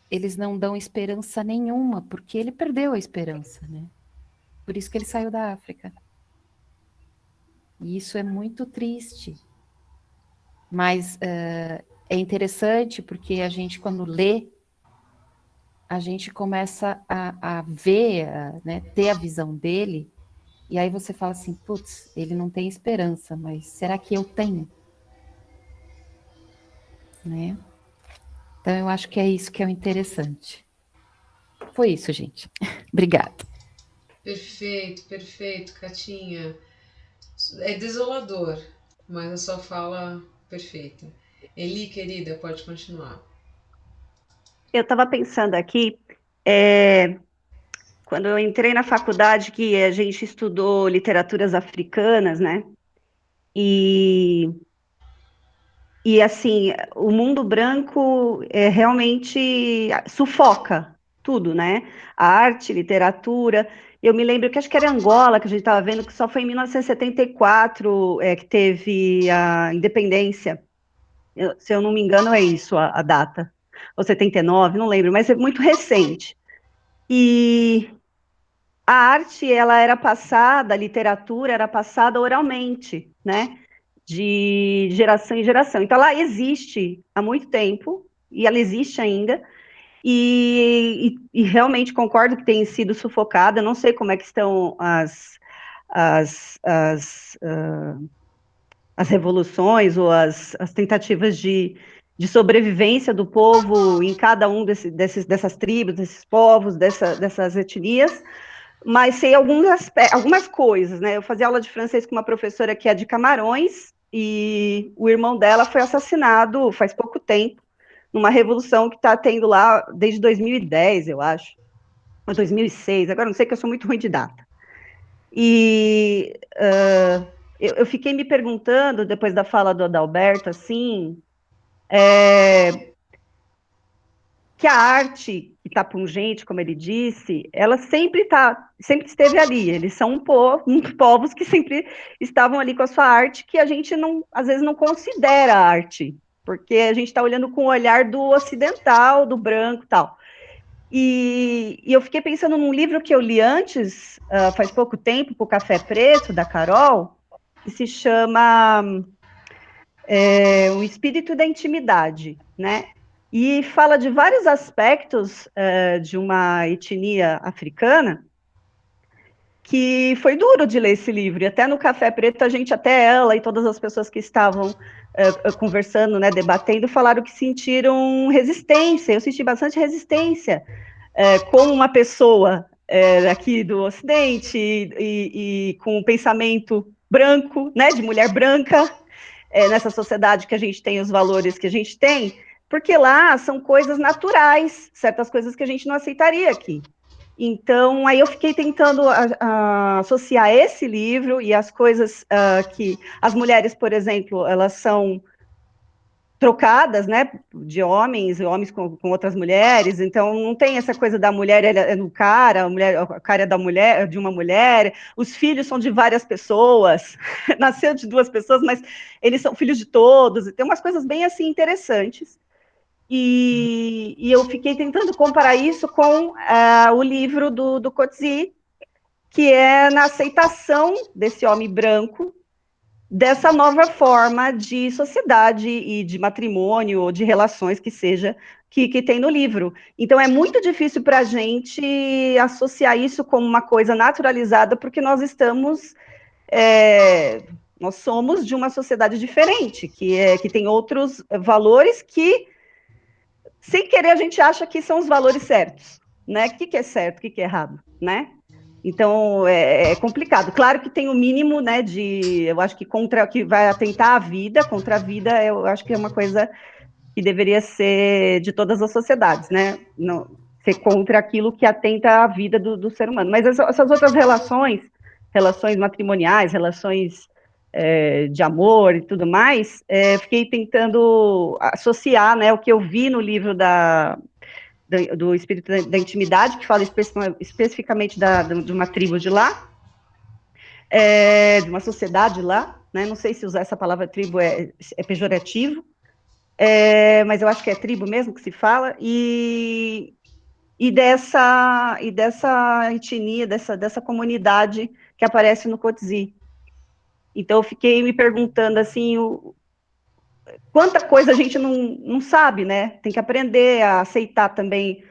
eles não dão esperança nenhuma, porque ele perdeu a esperança, né? Por isso que ele saiu da África. E isso é muito triste. Mas é interessante porque a gente, quando lê, a gente começa a ver, né, ter a visão dele, e aí você fala assim, putz, ele não tem esperança, mas será que eu tenho? Né? Então, eu acho que é isso que é o interessante. Foi isso, gente. Obrigada. Perfeito, perfeito, Catinha. É desolador, mas a sua fala perfeita. Eli, querida, pode continuar. Eu estava pensando aqui, quando eu entrei na faculdade, que a gente estudou literaturas africanas, né? E, e assim, o mundo branco realmente sufoca tudo, né? A arte, literatura. Eu me lembro que acho que era Angola, que a gente estava vendo, que só foi em 1974 que teve a independência. Se eu não me engano, é isso a data. Ou 79, não lembro, mas é muito recente. E a arte, ela era passada, a literatura era passada oralmente, né? De geração em geração. Então, ela existe há muito tempo, e ela existe ainda, e realmente concordo que tem sido sufocada. Não sei como é que estão as, as, uh, as revoluções ou as tentativas de sobrevivência do povo em cada um dessas tribos, desses povos, dessas etnias, mas sei algumas coisas, né? Eu fazia aula de francês com uma professora que é de Camarões, e o irmão dela foi assassinado faz pouco tempo, numa revolução que está tendo lá desde 2010, eu acho, ou 2006, agora não sei, que eu sou muito ruim de data. E eu fiquei me perguntando, depois da fala do Adalberto, assim, que a arte que está pungente, como ele disse, ela sempre esteve ali. Eles são povos que sempre estavam ali com a sua arte, que a gente não, às vezes não considera arte, porque a gente está olhando com o olhar do ocidental, do branco, tal. E eu fiquei pensando num livro que eu li antes, faz pouco tempo, para o Café Preto, da Carol, que se chama O Espírito da Intimidade, né? E fala de vários aspectos de uma etnia africana, que foi duro de ler esse livro. E até no Café Preto, até ela e todas as pessoas que estavam conversando, né, debatendo, falaram que sentiram resistência. Eu senti bastante resistência como uma pessoa aqui do Ocidente e com um pensamento branco, né, de mulher branca, nessa sociedade que a gente tem os valores que a gente tem, porque lá são coisas naturais, certas coisas que a gente não aceitaria aqui. Então, aí eu fiquei tentando associar esse livro e as coisas que as mulheres, por exemplo, elas são trocadas, né, de homens com outras mulheres, então não tem essa coisa da mulher é no cara, o cara é da mulher, de uma mulher, os filhos são de várias pessoas, nasceu de duas pessoas, mas eles são filhos de todos, e tem umas coisas bem assim interessantes, e eu fiquei tentando comparar isso com o livro do Coetzee, que é na aceitação desse homem branco, dessa nova forma de sociedade e de matrimônio ou de relações que seja que tem no livro. Então é muito difícil para a gente associar isso como uma coisa naturalizada, porque nós somos de uma sociedade diferente, que tem outros valores que, sem querer, a gente acha que são os valores certos, né? O que é certo, o que é errado, né? Então, é complicado. Claro que tem o mínimo, né, eu acho que vai atentar contra a vida, eu acho que é uma coisa que deveria ser de todas as sociedades, né? Não, ser contra aquilo que atenta à vida do ser humano. Mas essas outras relações matrimoniais, relações de amor e tudo mais, fiquei tentando associar, né, o que eu vi no livro do espírito da intimidade, que fala especificamente de uma tribo de lá, de uma sociedade lá, né? Não sei se usar essa palavra tribo é pejorativo, mas eu acho que é tribo mesmo que se fala, e dessa etnia, dessa comunidade que aparece no Coetzee. Então, eu fiquei me perguntando, assim, quanta coisa a gente não sabe, né? Tem que aprender a aceitar também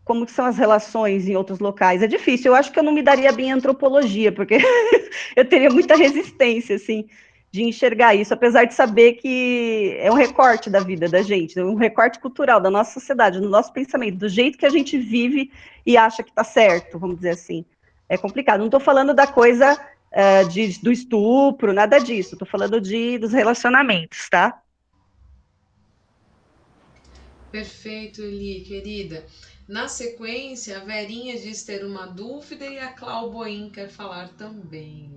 como são as relações em outros locais. É difícil, eu acho que eu não me daria bem em antropologia, porque eu teria muita resistência, assim, de enxergar isso, apesar de saber que é um recorte da vida da gente, um recorte cultural da nossa sociedade, do nosso pensamento, do jeito que a gente vive e acha que está certo, vamos dizer assim. É complicado. Não estou falando da coisa do estupro, nada disso. Estou falando dos relacionamentos, tá? Perfeito, Eli, querida. Na sequência, a Verinha diz ter uma dúvida e a Clau Boim quer falar também.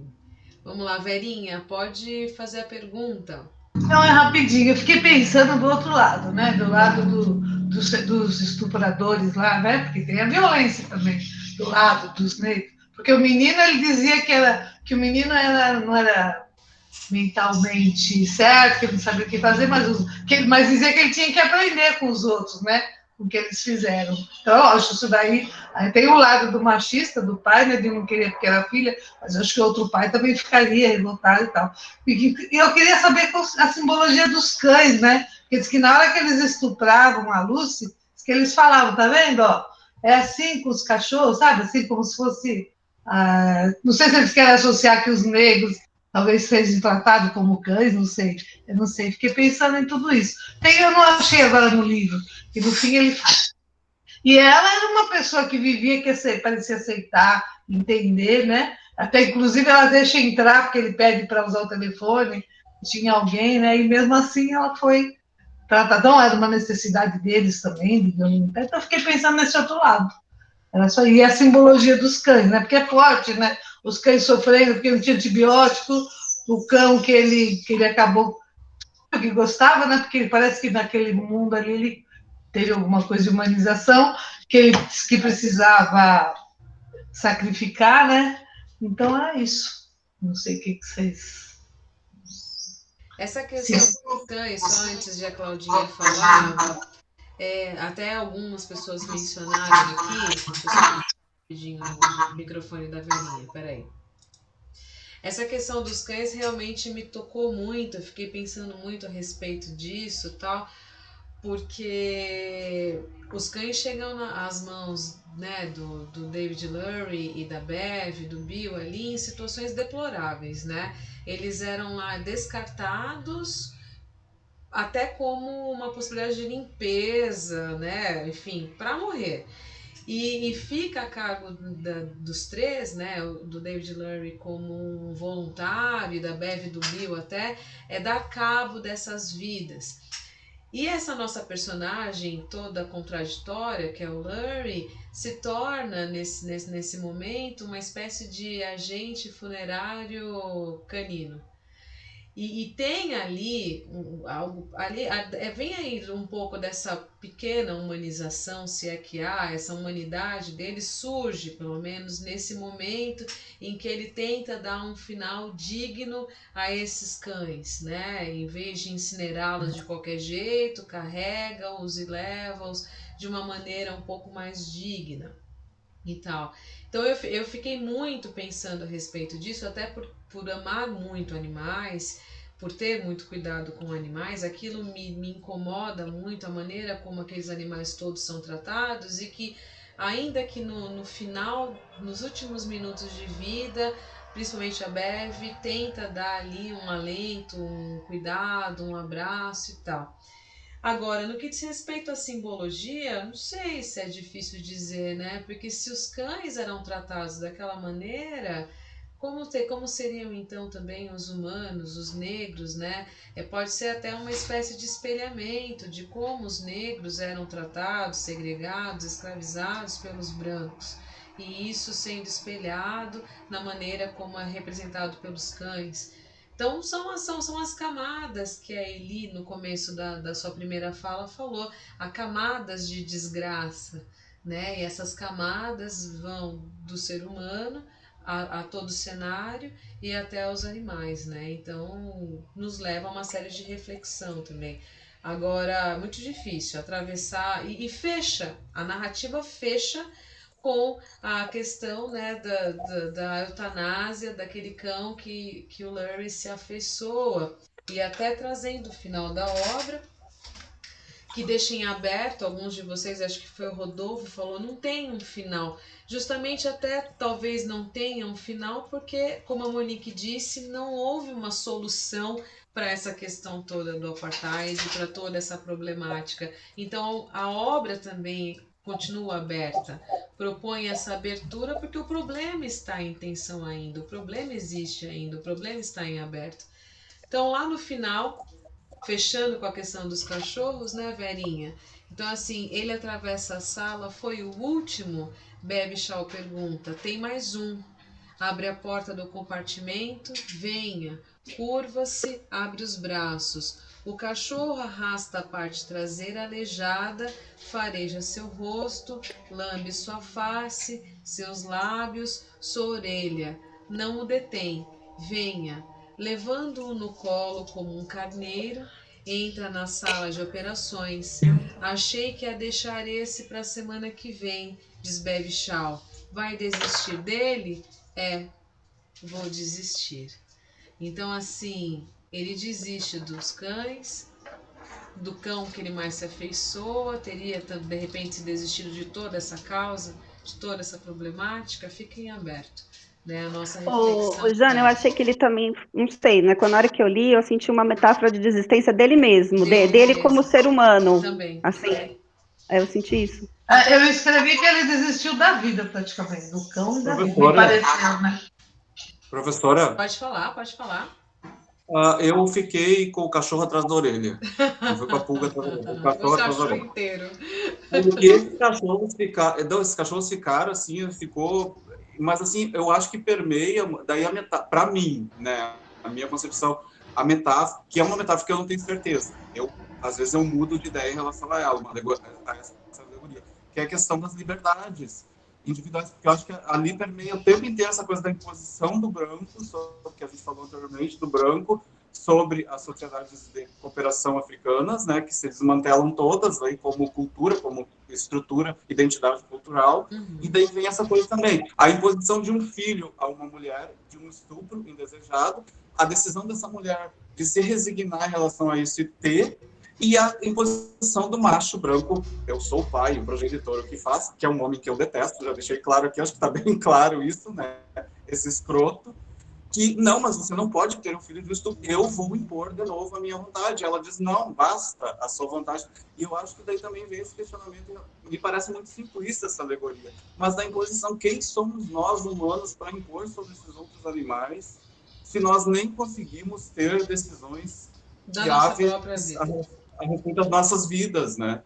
Vamos lá, Verinha, pode fazer a pergunta. Não, é rapidinho. Eu fiquei pensando do outro lado, né? Do lado dos estupradores lá, né? Porque tem a violência também do lado dos negros. Porque o menino, ele dizia que o menino não era mentalmente certo, que ele não sabia o que fazer, mas dizia que ele tinha que aprender com os outros, né? Com o que eles fizeram. Então, eu acho isso daí. Aí tem o lado do machista, do pai, né? De não querer porque era filha, mas eu acho que outro pai também ficaria revoltado e tal. E eu queria saber a simbologia dos cães, né? Porque diz que na hora que eles estupravam a Lucy, que eles falavam, tá vendo? Ó, é assim com os cachorros, sabe? Assim como se fosse. Não sei se eles querem associar que os negros talvez sejam tratados como cães, não sei. Eu não sei, fiquei pensando em tudo isso. Eu não achei agora no livro, que no fim ele faz. E ela era uma pessoa que vivia, que parecia aceitar, entender, né? Até, inclusive, ela deixa entrar, porque ele pede para usar o telefone, tinha alguém, né? E mesmo assim ela foi tratada. Então, era uma necessidade deles também, digamos. Então, eu fiquei pensando nesse outro lado. Era só, e a simbologia dos cães, né? Porque é forte, né? Os cães sofrendo porque não tinha antibiótico, o cão que ele acabou que gostava, né? Porque parece que naquele mundo ali ele teve alguma coisa de humanização, que ele disse que precisava sacrificar, né? Então é isso. Não sei o que vocês. Essa questão dos cães, só antes de a Claudinha falar, até algumas pessoas mencionaram aqui, deixa eu só rapidinho o microfone da Verinha, peraí. Essa questão dos cães realmente me tocou muito, eu fiquei pensando muito a respeito disso e tal, porque os cães chegam às mãos, né, do David Lurie e da Bev, do Bill ali em situações deploráveis, né? Eles eram lá descartados até como uma possibilidade de limpeza, né? Enfim, para morrer. E fica a cargo dos três, né, do David Lurie como um voluntário, da Bev e do Bill até, dar cabo dessas vidas. E essa nossa personagem toda contraditória, que é o Lurie, se torna nesse momento uma espécie de agente funerário canino. E tem ali algo ali vem aí um pouco dessa pequena humanização, se é que há, essa humanidade dele surge, pelo menos nesse momento em que ele tenta dar um final digno a esses cães, né? Em vez de incinerá-los de qualquer jeito, carrega-os e leva-os de uma maneira um pouco mais digna e tal. Então eu fiquei muito pensando a respeito disso, até por amar muito animais, por ter muito cuidado com animais, aquilo me incomoda muito a maneira como aqueles animais todos são tratados e que ainda que no final, nos últimos minutos de vida, principalmente a Bev, tenta dar ali um alento, um cuidado, um abraço e tal. Agora, no que diz respeito à simbologia, não sei se é difícil dizer, né? Porque se os cães eram tratados daquela maneira, como seriam então também os humanos, os negros, né? Pode ser até uma espécie de espelhamento de como os negros eram tratados, segregados, escravizados pelos brancos. E isso sendo espelhado na maneira como é representado pelos cães. Então são as camadas que a Eli, no começo da sua primeira fala, falou, há camadas de desgraça, né? E essas camadas vão do ser humano a todo o cenário e até os animais, né? Então nos leva a uma série de reflexão também. Agora, muito difícil atravessar e fecha, a narrativa fecha com a questão, né, da eutanásia, daquele cão que o Larry se afeiçoa, e até trazendo o final da obra, que deixa em aberto, alguns de vocês, acho que foi o Rodolfo, falou, não tem um final. Justamente até talvez não tenha um final, porque, como a Monique disse, não houve uma solução para essa questão toda do apartheid, para toda essa problemática. Então a obra também continua aberta, propõe essa abertura porque o problema está em tensão ainda, o problema existe ainda, o problema está em aberto. Então lá no final, fechando com a questão dos cachorros, né, Verinha? Então, assim, ele atravessa a sala, foi o último? Baby Shaw pergunta. Tem mais um. Abre a porta do compartimento, venha. Curva-se, abre os braços. O cachorro arrasta a parte traseira aleijada, fareja seu rosto, lambe sua face, seus lábios, sua orelha. Não o detém. Venha. Levando-o no colo como um carneiro, entra na sala de operações. Achei que ia deixar esse para a semana que vem, diz Baby Shaw. Vai desistir dele? Vou desistir. Então, assim, ele desiste dos cães, do cão que ele mais se afeiçoa, teria de repente desistido de toda essa causa, de toda essa problemática, fica em aberto. Né, a nossa reflexão. Jana, eu achei que ele também, não sei, né? Quando na hora que eu li, eu senti uma metáfora de desistência dele mesmo, dele como ser humano. Também. Assim, eu senti isso. Eu escrevi que ele desistiu da vida, praticamente, do cão e da vida. Professora. Me pareceu, né? Professora, Pode falar. eu fiquei com o cachorro atrás da orelha. Não foi com a pulga atrás da orelha, o cachorro atrás da orelha. Inteiro. Porque esses cachorros ficaram assim, ficou... Mas assim, eu acho que permeia, daí a metáfora, para mim, né, a minha concepção, a metáfora, que é uma metáfora que eu não tenho certeza. Às vezes eu mudo de ideia em relação a ela, a essa alegoria, que é a questão das liberdades individuais, porque eu acho que ali permeia o tempo inteiro essa coisa da imposição do branco, sobre o que a gente falou anteriormente, do branco, sobre as sociedades de cooperação africanas, né, que se desmantelam todas aí, como cultura, como estrutura, identidade cultural, e daí vem essa coisa também, a imposição de um filho a uma mulher, de um estupro indesejado, a decisão dessa mulher de se resignar em relação a isso e ter, e a imposição do macho branco, eu sou o pai, o progenitor, o que faz, que é um homem que eu detesto, já deixei claro aqui, acho que está bem claro isso, né, esse escroto, que, não, mas você não pode ter um filho de estupro, eu vou impor de novo a minha vontade. Ela diz, não, basta a sua vontade. E eu acho que daí também vem esse questionamento, me parece muito simplista essa alegoria, mas da imposição, quem somos nós, humanos, para impor sobre esses outros animais, se nós nem conseguimos ter decisões viáveis a respeito das nossas vidas, né?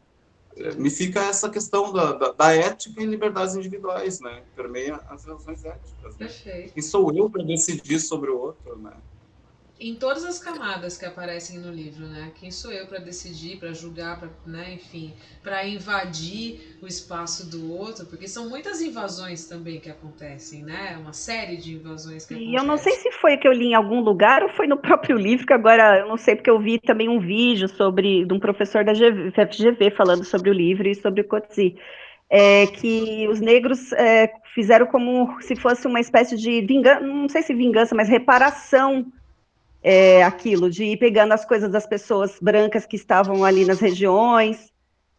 Me fica essa questão da ética e liberdades individuais, né? Permeia as relações éticas. Né? Perfeito. E sou eu para decidir sobre o outro, né? em todas as camadas que aparecem no livro, né? Quem sou eu para decidir, para julgar, para, né, enfim, para invadir o espaço do outro, porque são muitas invasões também que acontecem, né? Uma série de invasões que E eu não sei acontecem. se foi que eu li em algum lugar ou foi no próprio livro, que agora eu não sei, porque eu vi também um vídeo de um professor da FGV falando sobre o livro e sobre o Coetzee, que os negros fizeram como se fosse uma espécie de vingança, não sei se vingança, mas reparação, aquilo, de ir pegando as coisas das pessoas brancas que estavam ali nas regiões.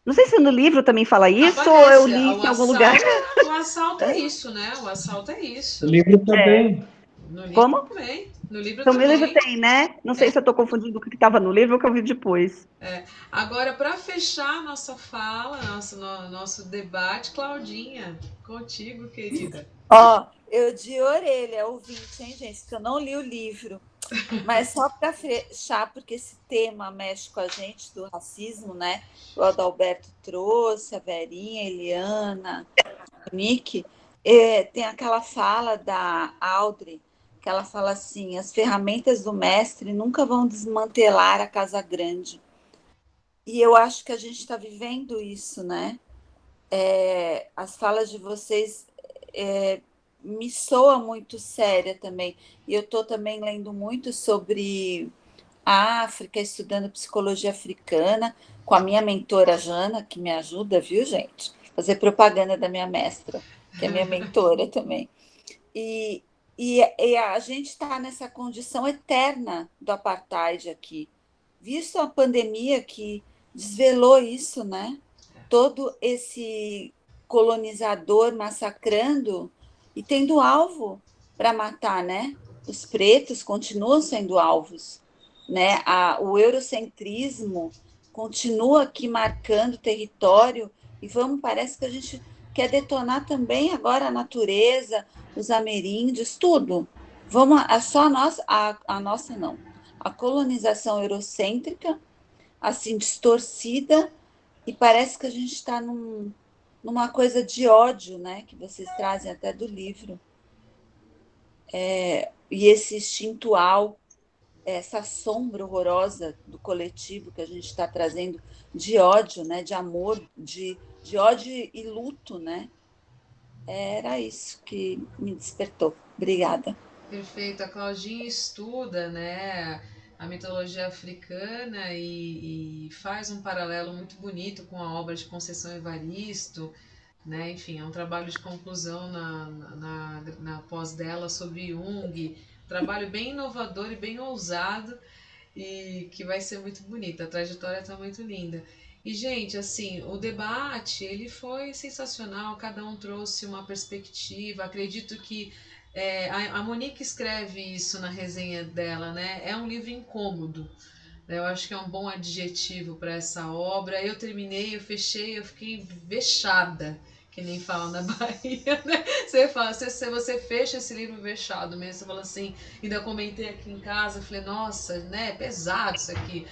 Não sei se no livro também fala isso, ou eu Aparece, li isso em algum lugar. o assalto é isso, né? O assalto é O isso. livro também. No livro Como? também. No livro Então, meu livro também. tem, né? Não sei se eu estou confundindo o que estava no livro ou o que eu vi depois. Agora, para fechar nossa fala, nosso debate, Claudinha, contigo, querida. Ó, eu de orelha, ouvinte, hein, gente, que eu não li o livro. Mas só para fechar, porque esse tema mexe com a gente do racismo, né? O Adalberto trouxe, a Verinha, a Eliana, o Nick. Tem aquela fala da Audrey, que ela fala assim: as ferramentas do mestre nunca vão desmantelar a casa grande. E eu acho que a gente está vivendo isso, né? As falas de vocês me soa muito séria também. E eu estou também lendo muito sobre a África, estudando psicologia africana, com a minha mentora Jana, que me ajuda, viu, gente? Fazer propaganda da minha mestra, que é minha mentora também. E, e a gente está nessa condição eterna do apartheid aqui. Visto a pandemia que desvelou isso, né? Todo esse colonizador massacrando e tendo alvo para matar, né? Os pretos continuam sendo alvos, né? O eurocentrismo continua aqui marcando território e parece que a gente quer detonar também agora a natureza, os ameríndios, tudo. Só a nossa não. A colonização eurocêntrica, assim, distorcida, e parece que a gente está numa coisa de ódio, né? Que vocês trazem até do livro. E esse instintual, essa sombra horrorosa do coletivo que a gente está trazendo de ódio, né? De amor, de ódio e luto, né? Era isso que me despertou. Obrigada. Perfeito. A Claudinha estuda, né, a mitologia africana e faz um paralelo muito bonito com a obra de Conceição Evaristo, né? Enfim, é um trabalho de conclusão na pós dela sobre Jung, trabalho bem inovador e bem ousado e que vai ser muito bonito. A trajetória está muito linda. E, gente, assim, o debate, ele foi sensacional, cada um trouxe uma perspectiva, acredito que a Monique escreve isso na resenha dela, né? É um livro incômodo, né? Eu acho que é um bom adjetivo para essa obra. Eu terminei, eu fechei, eu fiquei vexada, que nem falam na Bahia, né? Você fecha esse livro vexado mesmo. Você fala assim, ainda comentei aqui em casa, falei, nossa, né? É pesado isso aqui.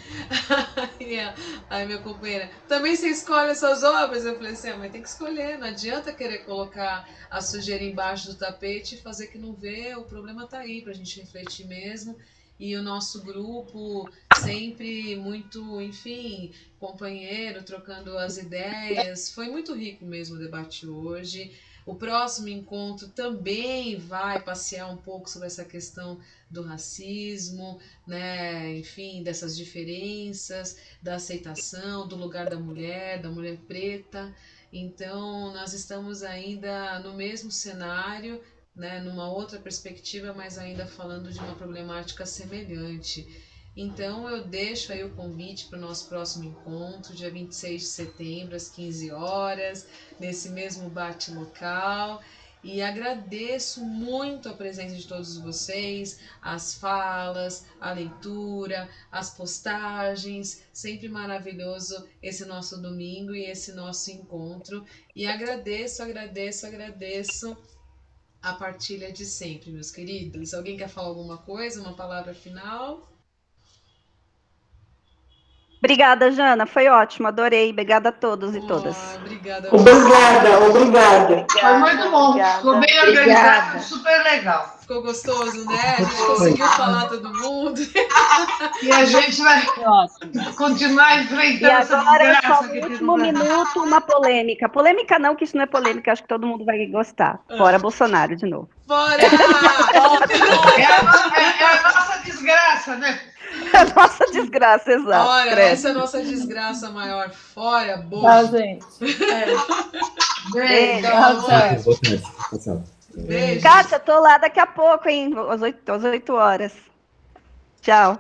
Aí minha companheira, também você escolhe as suas obras? Eu falei assim, mas tem que escolher, não adianta querer colocar a sujeira embaixo do tapete e fazer que não vê, o problema tá aí pra gente refletir mesmo. E o nosso grupo sempre muito, enfim, companheiro, trocando as ideias. Foi muito rico mesmo o debate hoje. O próximo encontro também vai passear um pouco sobre essa questão do racismo, né? Enfim, dessas diferenças, da aceitação, do lugar da mulher preta. Então, nós estamos ainda no mesmo cenário, né, numa outra perspectiva, mas ainda falando de uma problemática semelhante. Então, eu deixo aí o convite para o nosso próximo encontro, dia 26 de setembro, às 15 horas, nesse mesmo bate-local. E agradeço muito a presença de todos vocês, as falas, a leitura, as postagens. Sempre maravilhoso esse nosso domingo e esse nosso encontro. E agradeço a partilha de sempre, meus queridos. Alguém quer falar alguma coisa, uma palavra final? Obrigada, Jana. Foi ótimo, adorei. Obrigada a todos e todas. Obrigada. Obrigada. Foi muito bom. Ficou bem organizado, super legal. Ficou gostoso, né? A gente conseguiu falar todo mundo. E a gente vai continuar enfrentando E essa agora, desgraça só no que último minuto, uma polêmica. Polêmica não, que isso não é polêmica, acho que todo mundo vai gostar. Fora Bolsonaro, de novo. Fora! É a nossa desgraça, né? A nossa desgraça, exato. Olha, credo. essa é a nossa desgraça maior. Fora, boa. Tchau, gente. Beijo. Então, beijo. Kátia, tô lá daqui a pouco, hein? Às 8 horas. Tchau.